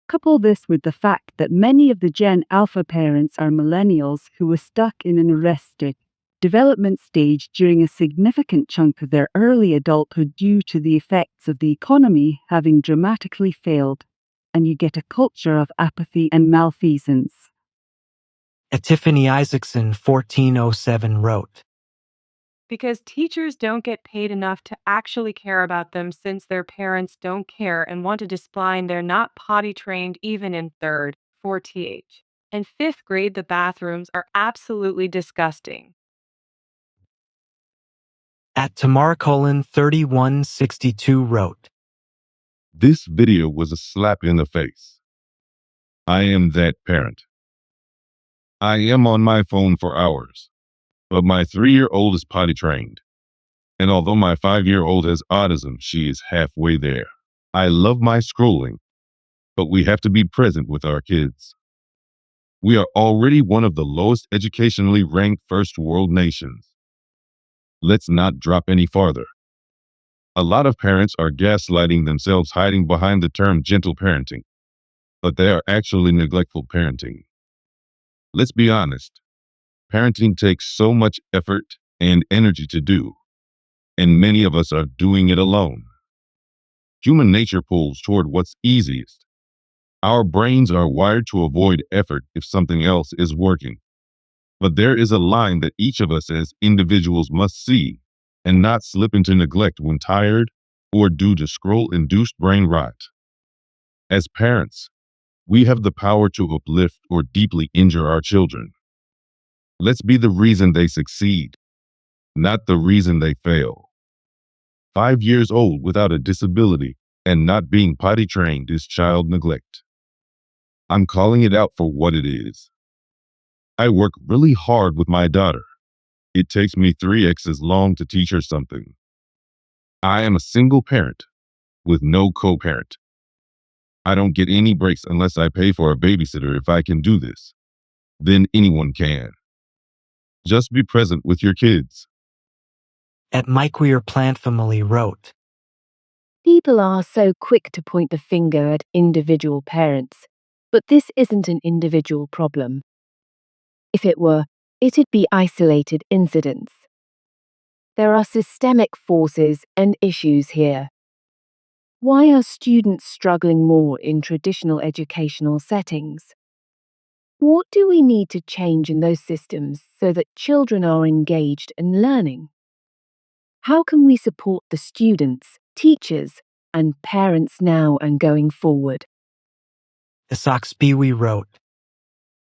Couple this with the fact that many of the Gen Alpha parents are millennials who were stuck in an arrested development stage during a significant chunk of their early adulthood due to the effects of the economy having dramatically failed, and you get a culture of apathy and malfeasance. Tiffany Isaacson 1407 wrote. Because teachers don't get paid enough to actually care about them since their parents don't care and want to discipline, they're not potty trained even in 3rd, 4th, and 5th grade. The bathrooms are absolutely disgusting. At Tamar:3162 wrote. This video was a slap in the face. I am that parent. I am on my phone for hours, but my 3-year-old is potty trained. And although my 5-year-old has autism, she is halfway there. I love my scrolling, but we have to be present with our kids. We are already one of the lowest educationally ranked first world nations. Let's not drop any farther. A lot of parents are gaslighting themselves, hiding behind the term gentle parenting, but they are actually neglectful parenting. Let's be honest. Parenting takes so much effort and energy to do, and many of us are doing it alone. Human nature pulls toward what's easiest. Our brains are wired to avoid effort if something else is working. But there is a line that each of us as individuals must see and not slip into neglect when tired or due to scroll-induced brain rot. As parents, we have the power to uplift or deeply injure our children. Let's be the reason they succeed, not the reason they fail. 5 years old without a disability and not being potty trained is child neglect. I'm calling it out for what it is. I work really hard with my daughter. It takes me 3x as long to teach her something. I am a single parent with no co-parent. I don't get any breaks unless I pay for a babysitter. If I can do this, then anyone can. Just be present with your kids. At Mike Weir Plant Family wrote. People are so quick to point the finger at individual parents, but this isn't an individual problem. If it were, it'd be isolated incidents. There are systemic forces and issues here. Why are students struggling more in traditional educational settings? What do we need to change in those systems so that children are engaged and learning? How can we support the students, teachers, and parents now and going forward? Isaac Spiwi wrote.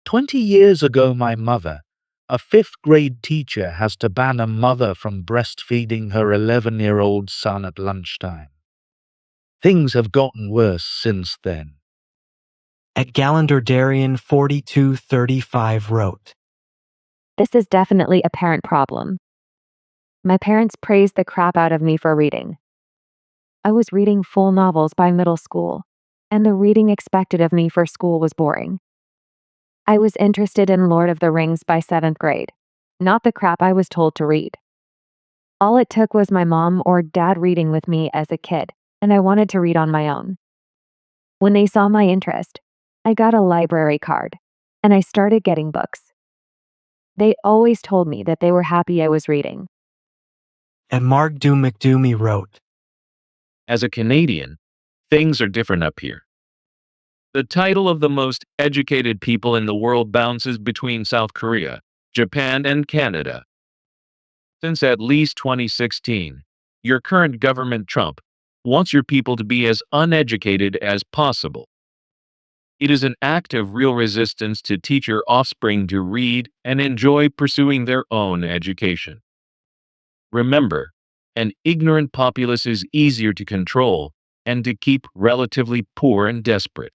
20 years ago, my mother, a 5th grade teacher, has to ban a mother from breastfeeding her 11-year-old son at lunchtime. Things have gotten worse since then. At Gallender Darian 4235 wrote. This is definitely a parent problem. My parents praised the crap out of me for reading. I was reading full novels by middle school, and the reading expected of me for school was boring. I was interested in Lord of the Rings by 7th grade, not the crap I was told to read. All it took was my mom or dad reading with me as a kid, and I wanted to read on my own. When they saw my interest, I got a library card, and I started getting books. They always told me that they were happy I was reading. And Mark Doom McDoomy wrote. As a Canadian, things are different up here. The title of the most educated people in the world bounces between South Korea, Japan, and Canada. Since at least 2016, your current government, Trump, wants your people to be as uneducated as possible. It is an act of real resistance to teach your offspring to read and enjoy pursuing their own education. Remember, an ignorant populace is easier to control and to keep relatively poor and desperate.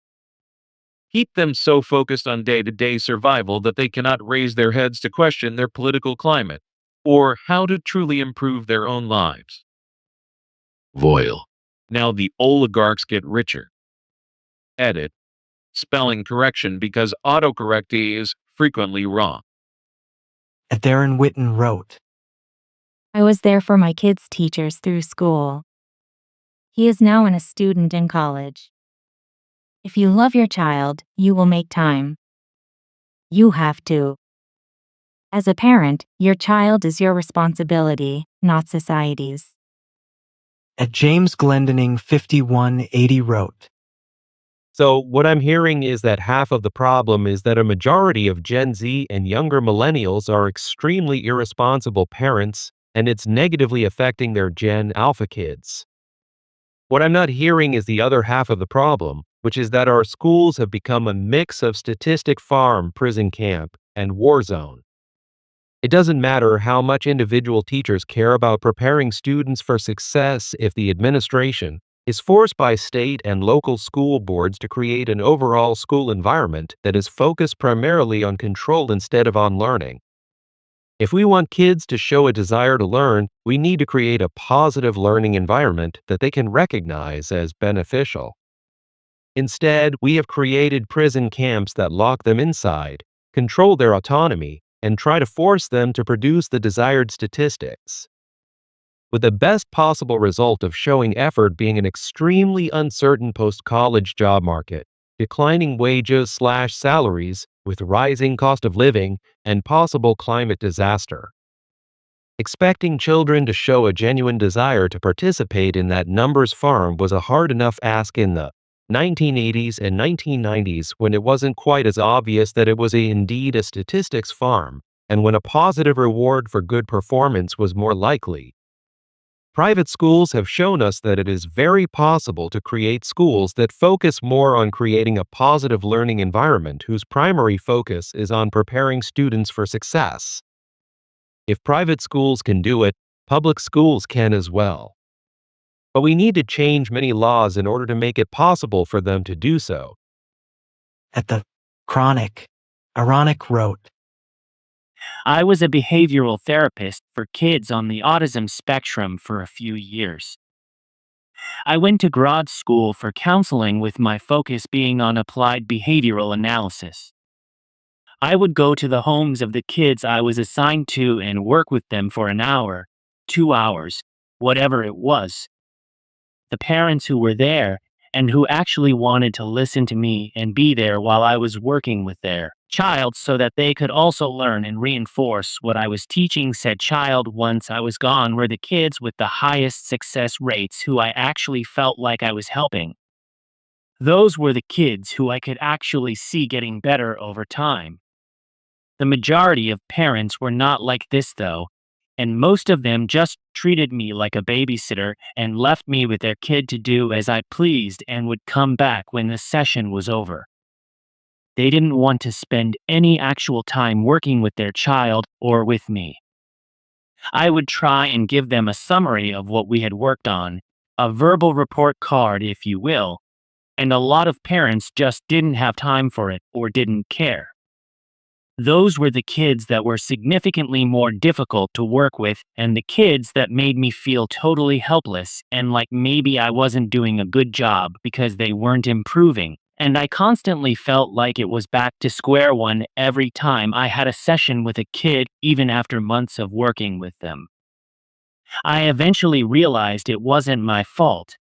Keep them so focused on day-to-day survival that they cannot raise their heads to question their political climate or how to truly improve their own lives. Voil. Now the oligarchs get richer. Edit. Spelling correction because autocorrect is frequently wrong. Darren Witten wrote, I was there for my kid's teachers through school. He is now a student in college. If you love your child, you will make time. You have to. As a parent, your child is your responsibility, not society's. James Glendening 5180 wrote, So, what I'm hearing is that half of the problem is that a majority of Gen Z and younger millennials are extremely irresponsible parents, and it's negatively affecting their Gen Alpha kids. What I'm not hearing is the other half of the problem, which is that our schools have become a mix of statistic farm, prison camp, and war zone. It doesn't matter how much individual teachers care about preparing students for success if the administration is forced by state and local school boards to create an overall school environment that is focused primarily on control instead of on learning. If we want kids to show a desire to learn, we need to create a positive learning environment that they can recognize as beneficial. Instead, we have created prison camps that lock them inside, control their autonomy, and try to force them to produce the desired statistics. With the best possible result of showing effort being an extremely uncertain post-college job market, declining wages/salaries with rising cost of living, and possible climate disaster. Expecting children to show a genuine desire to participate in that numbers farm was a hard enough ask in the 1980s and 1990s when it wasn't quite as obvious that it was indeed a statistics farm, and when a positive reward for good performance was more likely. Private schools have shown us that it is very possible to create schools that focus more on creating a positive learning environment whose primary focus is on preparing students for success. If private schools can do it, public schools can as well. But we need to change many laws in order to make it possible for them to do so. At the Chronic, Ironic wrote, I was a behavioral therapist for kids on the autism spectrum for a few years. I went to grad school for counseling with my focus being on applied behavioral analysis. I would go to the homes of the kids I was assigned to and work with them for an hour, 2 hours, whatever it was. The parents who were there and who actually wanted to listen to me and be there while I was working with their child so that they could also learn and reinforce what I was teaching said child once I was gone were the kids with the highest success rates who I actually felt like I was helping. Those were the kids who I could actually see getting better over time. The majority of parents were not like this though, and most of them just treated me like a babysitter and left me with their kid to do as I pleased and would come back when the session was over. They didn't want to spend any actual time working with their child or with me. I would try and give them a summary of what we had worked on, a verbal report card if you will, and a lot of parents just didn't have time for it or didn't care. Those were the kids that were significantly more difficult to work with and the kids that made me feel totally helpless and like maybe I wasn't doing a good job because they weren't improving. And I constantly felt like it was back to square one every time I had a session with a kid, even after months of working with them. I eventually realized it wasn't my fault.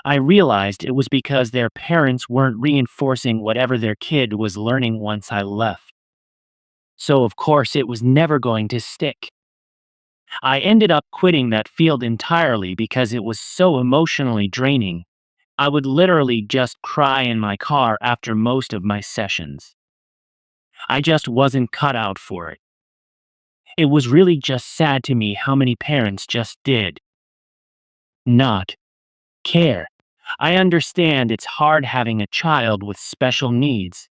I realized it was because their parents weren't reinforcing whatever their kid was learning once I left. So of course it was never going to stick. I ended up quitting that field entirely because it was so emotionally draining. I would literally just cry in my car after most of my sessions. I just wasn't cut out for it. It was really just sad to me how many parents just did not care. I understand it's hard having a child with special needs.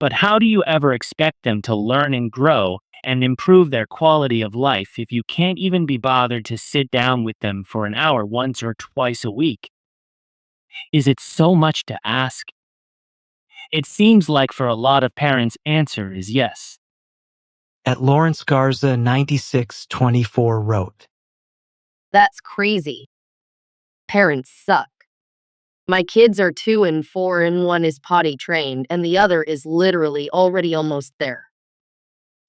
But how do you ever expect them to learn and grow and improve their quality of life if you can't even be bothered to sit down with them for an hour once or twice a week? Is it so much to ask? It seems like for a lot of parents, answer is yes. At Lawrence Garza 9624 wrote, That's crazy. Parents suck. My kids are 2 and 4 and one is potty trained and the other is literally already almost there.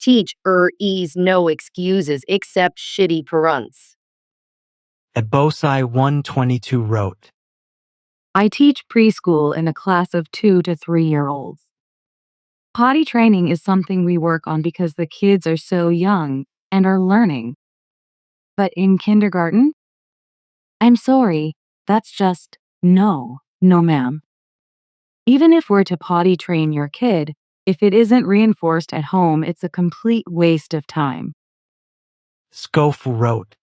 Teach no excuses except shitty parents. At Bosai 122 wrote, I teach preschool in a class of 2 to 3-year-olds. Potty training is something we work on because the kids are so young and are learning. But in kindergarten? I'm sorry, that's just no, ma'am. Even if we're to potty train your kid, if it isn't reinforced at home, it's a complete waste of time. Schofield wrote,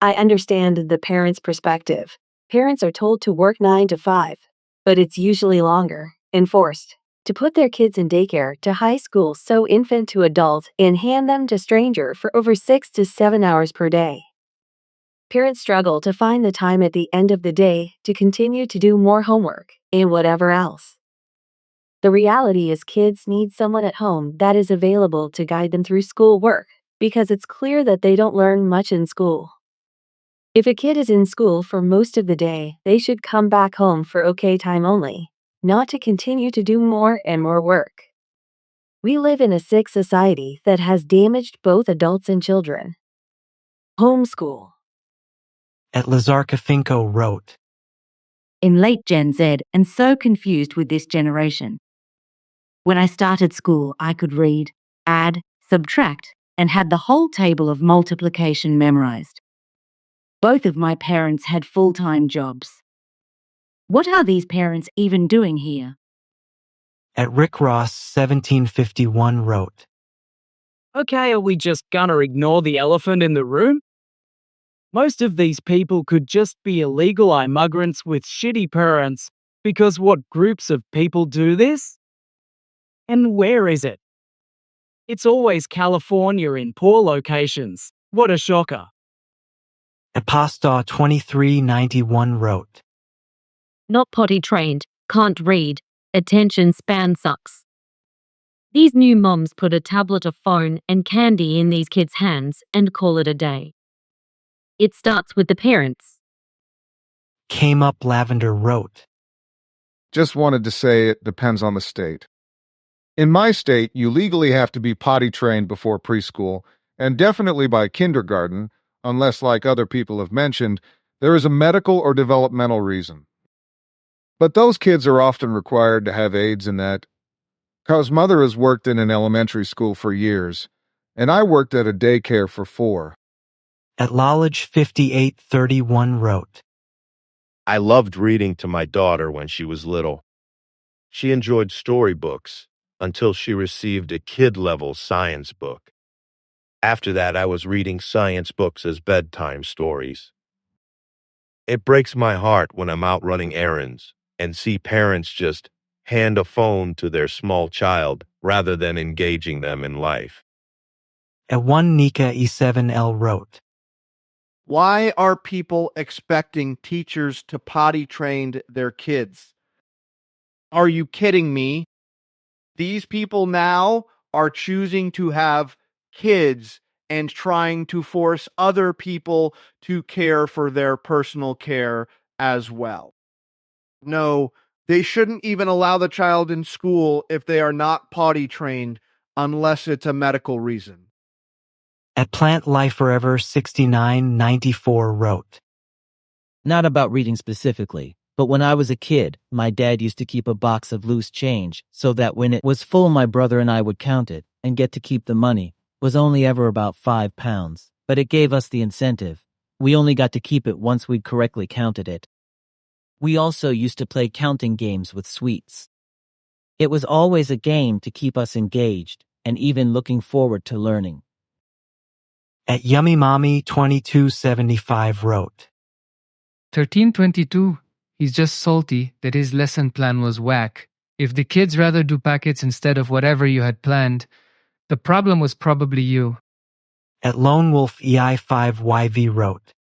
I understand the parent's perspective. Parents are told to work 9 to 5, but it's usually longer, enforced, to put their kids in daycare to high school, so infant to adult, and hand them to stranger for over 6 to 7 hours per day. Parents struggle to find the time at the end of the day to continue to do more homework and whatever else. The reality is kids need someone at home that is available to guide them through school work, because it's clear that they don't learn much in school. If a kid is in school for most of the day, they should come back home for okay time only, not to continue to do more and more work. We live in a sick society that has damaged both adults and children. Homeschool. At Lazarka Finko wrote, In late Gen Z and so confused with this generation. When I started school, I could read, add, subtract, and had the whole table of multiplication memorized. Both of my parents had full-time jobs. What are these parents even doing here? At Rick Ross 1751 wrote, Okay, are we just gonna ignore the elephant in the room? Most of these people could just be illegal immigrants with shitty parents, because what groups of people do this? And where is it? It's always California in poor locations. What a shocker. Apostar 2391 wrote, Not potty trained, can't read, attention span sucks. These new moms put a tablet, a phone, and candy in these kids' hands and call it a day. It starts with the parents. Came Up Lavender wrote, Just wanted to say it depends on the state. In my state, you legally have to be potty trained before preschool, and definitely by kindergarten, unless, like other people have mentioned, there is a medical or developmental reason. But those kids are often required to have aids in that. Cause mother has worked in an elementary school for years, and I worked at a daycare for 4. At Lolledge 5831 wrote, I loved reading to my daughter when she was little. She enjoyed storybooks until she received a kid-level science book. After that, I was reading science books as bedtime stories. It breaks my heart when I'm out running errands and see parents just hand a phone to their small child rather than engaging them in life. At 1 Nika E7L wrote, Why are people expecting teachers to potty train their kids? Are you kidding me? These people now are choosing to have kids and trying to force other people to care for their personal care as well. No, they shouldn't even allow the child in school if they are not potty trained unless it's a medical reason. At Plant Life Forever 6994 wrote, Not about reading specifically, but when I was a kid, my dad used to keep a box of loose change so that when it was full, my brother and I would count it and get to keep the money. It was only ever about £5, but it gave us the incentive. We only got to keep it once we'd correctly counted it. We also used to play counting games with sweets. It was always a game to keep us engaged and even looking forward to learning. At Yummy Mommy 2275 wrote, 1322. He's just salty that his lesson plan was whack. If the kids rather do packets instead of whatever you had planned, the problem was probably you. At Lone Wolf EI5YV wrote,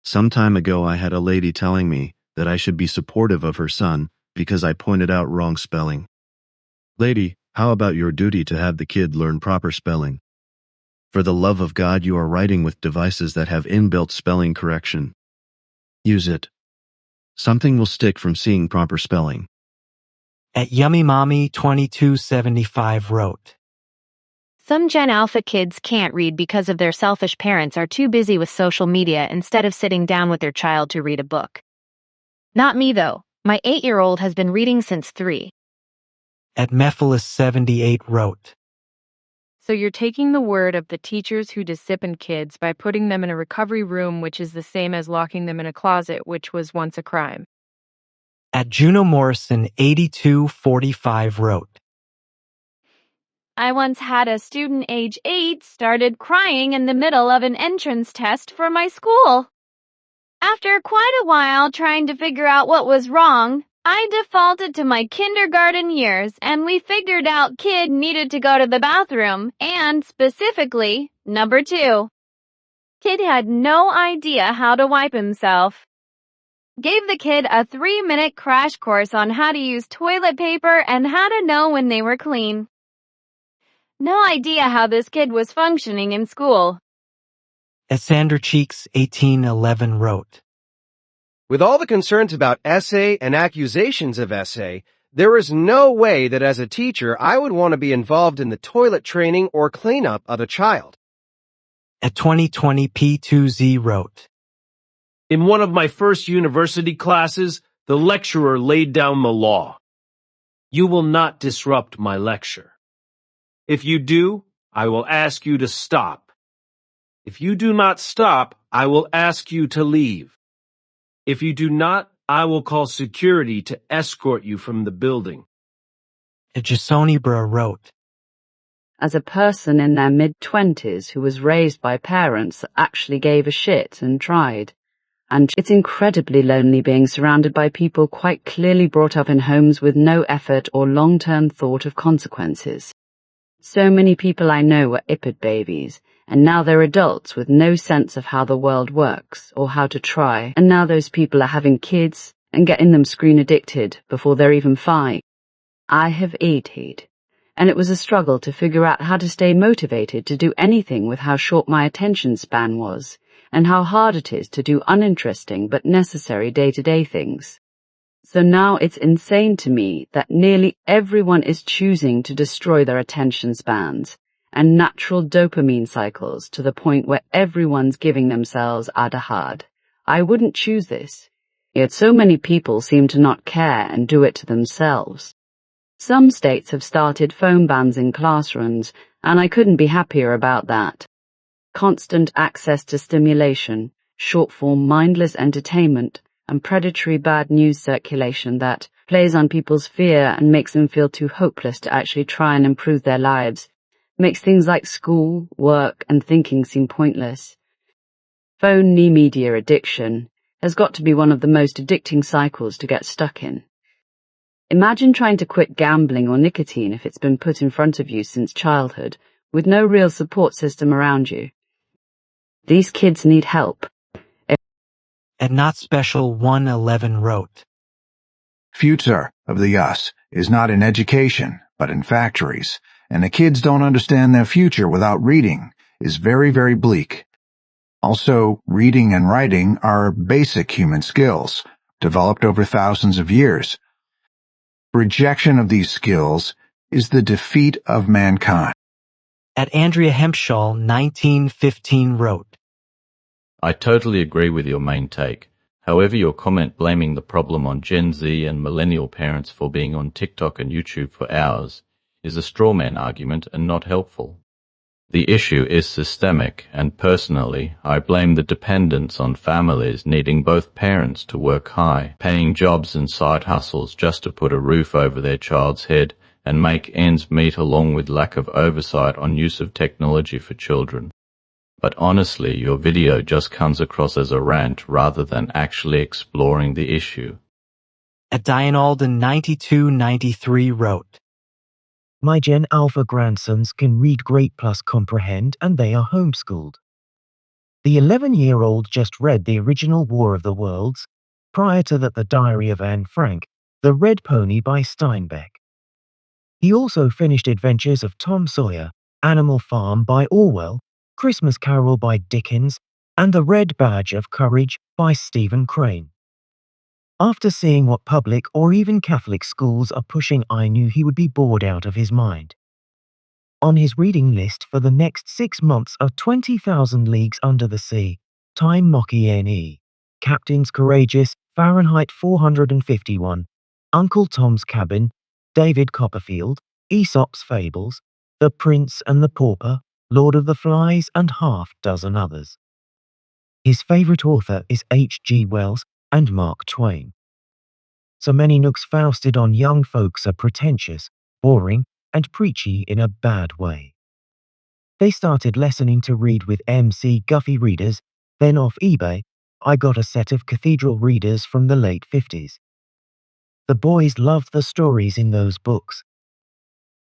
Some time ago I had a lady telling me that I should be supportive of her son because I pointed out wrong spelling. Lady, how about your duty to have the kid learn proper spelling? For the love of God, you are writing with devices that have inbuilt spelling correction. Use it. Something will stick from seeing proper spelling. At Yummy Mommy 2275 wrote, Some Gen Alpha kids can't read because of their selfish parents are too busy with social media instead of sitting down with their child to read a book. Not me, though. My 8-year-old has been reading since 3. At Mephiles 78 wrote, So you're taking the word of the teachers who discipline kids by putting them in a recovery room, which is the same as locking them in a closet, which was once a crime. At Juno Morrison 8245 wrote, I once had a student age 8 started crying in the middle of an entrance test for my school. After quite a while trying to figure out what was wrong, I defaulted to my kindergarten years and we figured out kid needed to go to the bathroom and, specifically, number 2. Kid had no idea how to wipe himself. Gave the kid a 3-minute crash course on how to use toilet paper and how to know when they were clean. No idea how this kid was functioning in school. At Sandra Cheeks 1811 wrote, With all the concerns about essay and accusations of essay, there is no way that as a teacher I would want to be involved in the toilet training or cleanup of a child. At 2020 P2Z wrote, In one of my first university classes, the lecturer laid down the law. You will not disrupt my lecture. If you do, I will ask you to stop. If you do not stop, I will ask you to leave. If you do not, I will call security to escort you from the building. At Jasoni Bra wrote, As a person in their mid-20s who was raised by parents that actually gave a shit and tried, and it's incredibly lonely being surrounded by people quite clearly brought up in homes with no effort or long-term thought of consequences. So many people I know were IPID babies, and now they're adults with no sense of how the world works or how to try, and now those people are having kids and getting them screen addicted before they're even 5. I have ADHD, and it was a struggle to figure out how to stay motivated to do anything with how short my attention span was, and how hard it is to do uninteresting but necessary day-to-day things. So now it's insane to me that nearly everyone is choosing to destroy their attention spans and natural dopamine cycles to the point where everyone's giving themselves adahad. I wouldn't choose this, yet so many people seem to not care and do it to themselves. Some states have started phone bans in classrooms, and I couldn't be happier about that. Constant access to stimulation, short-form mindless entertainment, and predatory bad news circulation that plays on people's fear and makes them feel too hopeless to actually try and improve their lives, makes things like school, work, and thinking seem pointless. Phone media addiction has got to be one of the most addicting cycles to get stuck in. Imagine trying to quit gambling or nicotine if it's been put in front of you since childhood, with no real support system around you. These kids need help. At Not Special 111 wrote, Future of the us is not in education, but in factories, and the kids don't understand their future without reading is very, very bleak. Also, reading and writing are basic human skills, developed over thousands of years. Rejection of these skills is the defeat of mankind. At Andrea Hempshaw 1915 wrote, I totally agree with your main take. However, your comment blaming the problem on Gen Z and millennial parents for being on TikTok and YouTube for hours is a strawman argument and not helpful. The issue is systemic, and personally, I blame the dependence on families needing both parents to work high, paying jobs and side hustles just to put a roof over their child's head and make ends meet, along with lack of oversight on use of technology for children. But honestly, your video just comes across as a rant rather than actually exploring the issue. At Diane Alden 9293 wrote, My Gen Alpha grandsons can read great plus comprehend, and they are homeschooled. The 11-year-old just read the original War of the Worlds, prior to that The Diary of Anne Frank, The Red Pony by Steinbeck. He also finished Adventures of Tom Sawyer, Animal Farm by Orwell, Christmas Carol by Dickens, and The Red Badge of Courage by Stephen Crane. After seeing what public or even Catholic schools are pushing, I knew he would be bored out of his mind. On his reading list for the next 6 months are 20,000 Leagues Under the Sea, Time Mocky-Ne, Captains Courageous, Fahrenheit 451, Uncle Tom's Cabin, David Copperfield, Aesop's Fables, The Prince and the Pauper, Lord of the Flies, and half dozen others. His favorite author is H.G. Wells and Mark Twain. So many nooks foisted on young folks are pretentious, boring, and preachy in a bad way. They started lessoning to read with M.C. Guffey readers, then off eBay, I got a set of Cathedral readers from the late 50s. The boys loved the stories in those books.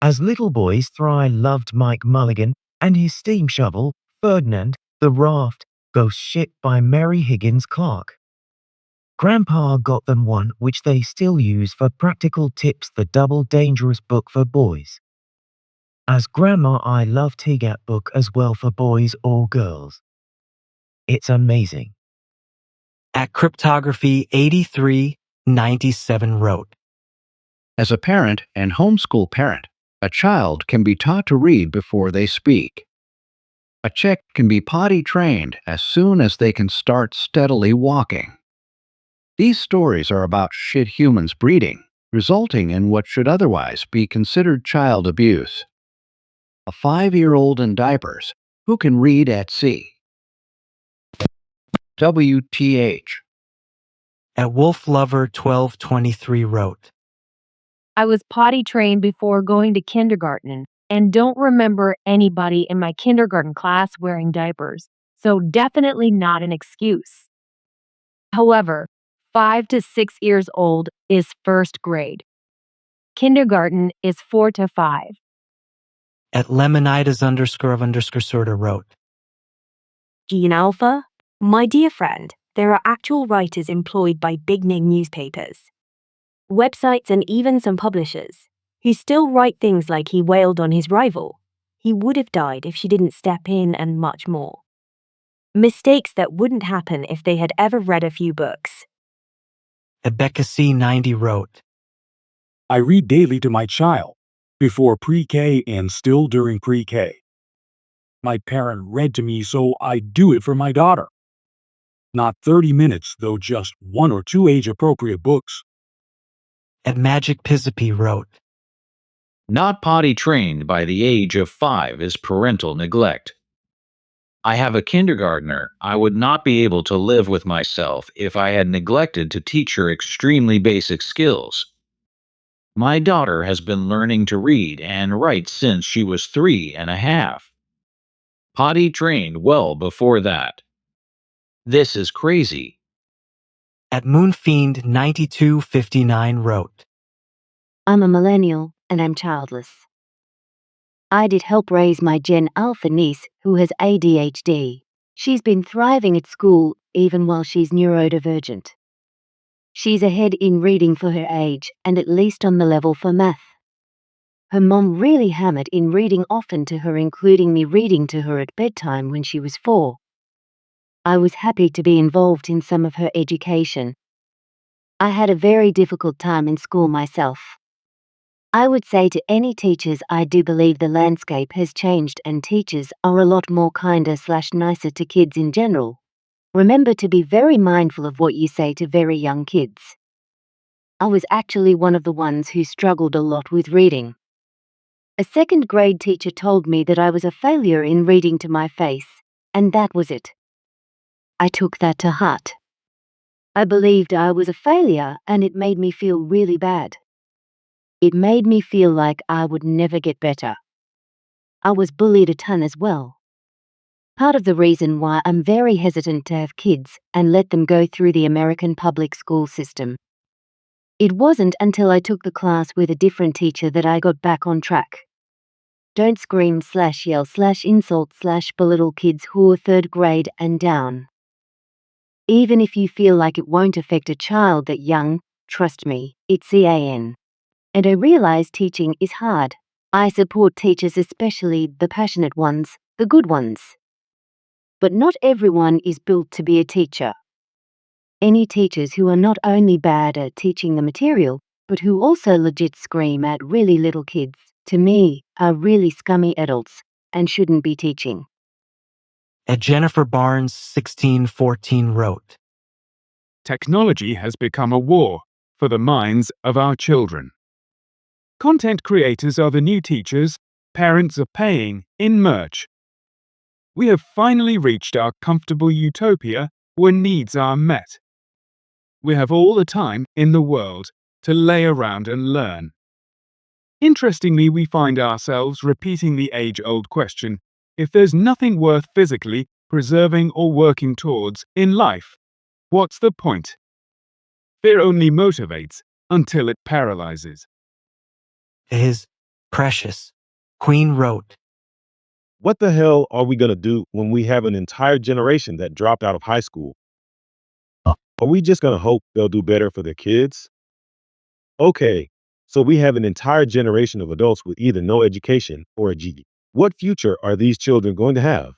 As little boys, Thry loved Mike Mulligan and his steam shovel, Ferdinand, The Raft, Ghost Ship by Mary Higgins Clark. Grandpa got them one which they still use for practical tips, The Double Dangerous Book for Boys. As Grandma, I love TGAT book as well for boys or girls. It's amazing. At Cryptography 8397 wrote, As a parent and homeschool parent, a child can be taught to read before they speak. A chick can be potty trained as soon as they can start steadily walking. These stories are about shit humans breeding, resulting in what should otherwise be considered child abuse. A 5-year-old in diapers who can read at sea. WTH. At Wolf Lover 1223 wrote, I was potty trained before going to kindergarten and don't remember anybody in my kindergarten class wearing diapers, so definitely not an excuse. However, 5 to 6 years old is first grade. Kindergarten is 4 to 5. At Lemonidas_of_sorta wrote, Gene Alpha? My dear friend, there are actual writers employed by big-name newspapers, websites, and even some publishers who still write things like he wailed on his rival, he would have died if she didn't step in, and much more. Mistakes that wouldn't happen if they had ever read a few books. At Becca C90 wrote, I read daily to my child, before pre-K and still during pre-K. My parent read to me, so I do it for my daughter. Not 30 minutes, though just 1 or 2 age-appropriate books. At Magic Pizzipi wrote, Not potty trained by the age of 5 is parental neglect. I have a kindergartner. I would not be able to live with myself if I had neglected to teach her extremely basic skills. My daughter has been learning to read and write since she was 3.5. Potty trained well before that. This is crazy. At Moonfiend 9259 wrote, I'm a millennial and I'm childless. I did help raise my Gen Alpha niece who has ADHD. She's been thriving at school even while she's neurodivergent. She's ahead in reading for her age and at least on the level for math. Her mom really hammered in reading often to her, including me reading to her at bedtime when she was 4. I was happy to be involved in some of her education. I had a very difficult time in school myself. I would say to any teachers, I do believe the landscape has changed and teachers are a lot more kinder/nicer to kids in general. Remember to be very mindful of what you say to very young kids. I was actually one of the ones who struggled a lot with reading. A 2nd grade teacher told me that I was a failure in reading to my face, and that was it. I took that to heart. I believed I was a failure and it made me feel really bad. It made me feel like I would never get better. I was bullied a ton as well. Part of the reason why I'm very hesitant to have kids and let them go through the American public school system. It wasn't until I took the class with a different teacher that I got back on track. Don't scream/yell/insult/belittle kids who are 3rd grade and down. Even if you feel like it won't affect a child that young, trust me, it's CAN. And I realize teaching is hard. I support teachers, especially the passionate ones, the good ones. But not everyone is built to be a teacher. Any teachers who are not only bad at teaching the material, but who also legit scream at really little kids, to me, are really scummy adults and shouldn't be teaching. Jennifer Barnes 1614 wrote, Technology has become a war for the minds of our children. Content creators are the new teachers, parents are paying in merch. We have finally reached our comfortable utopia where needs are met. We have all the time in the world to lay around and learn. Interestingly, we find ourselves repeating the age-old question, if there's nothing worth physically preserving or working towards in life, what's the point? Fear only motivates until it paralyzes. His Precious Queen wrote, What the hell are we going to do when we have an entire generation that dropped out of high school? Are we just going to hope they'll do better for their kids? Okay, so we have an entire generation of adults with either no education or a GED. What future are these children going to have?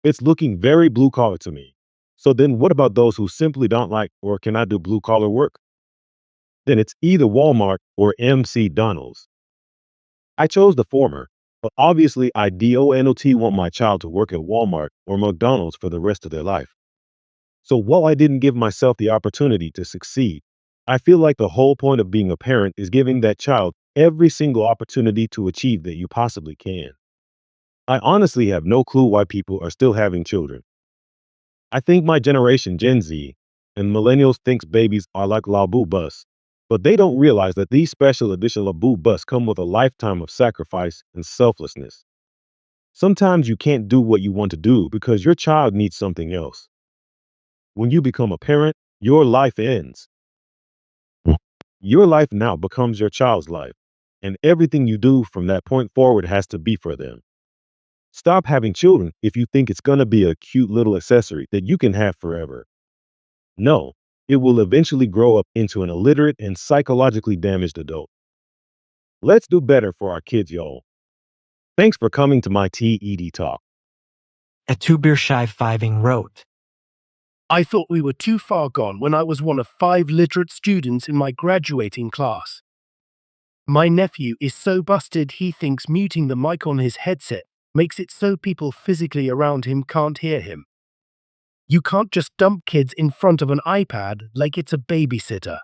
It's looking very blue collar to me. So then what about those who simply don't like or cannot do blue collar work? Then it's either Walmart or MC Donald's. I chose the former, but obviously I DONOT want my child to work at Walmart or McDonald's for the rest of their life. So while I didn't give myself the opportunity to succeed, I feel like the whole point of being a parent is giving that child every single opportunity to achieve that you possibly can. I honestly have no clue why people are still having children. I think my generation, Gen Z, and millennials thinks babies are like Labu bus, but they don't realize that these special edition Labu bus come with a lifetime of sacrifice and selflessness. Sometimes you can't do what you want to do because your child needs something else. When you become a parent, your life ends. Your life now becomes your child's life, and everything you do from that point forward has to be for them. Stop having children if you think it's going to be a cute little accessory that you can have forever. No, it will eventually grow up into an illiterate and psychologically damaged adult. Let's do better for our kids, y'all. Thanks for coming to my TED talk. Two-beer shy fiving wrote, I thought we were too far gone when I was one of 5 literate students in my graduating class. My nephew is so busted he thinks muting the mic on his headset makes it so people physically around him can't hear him. You can't just dump kids in front of an iPad like it's a babysitter.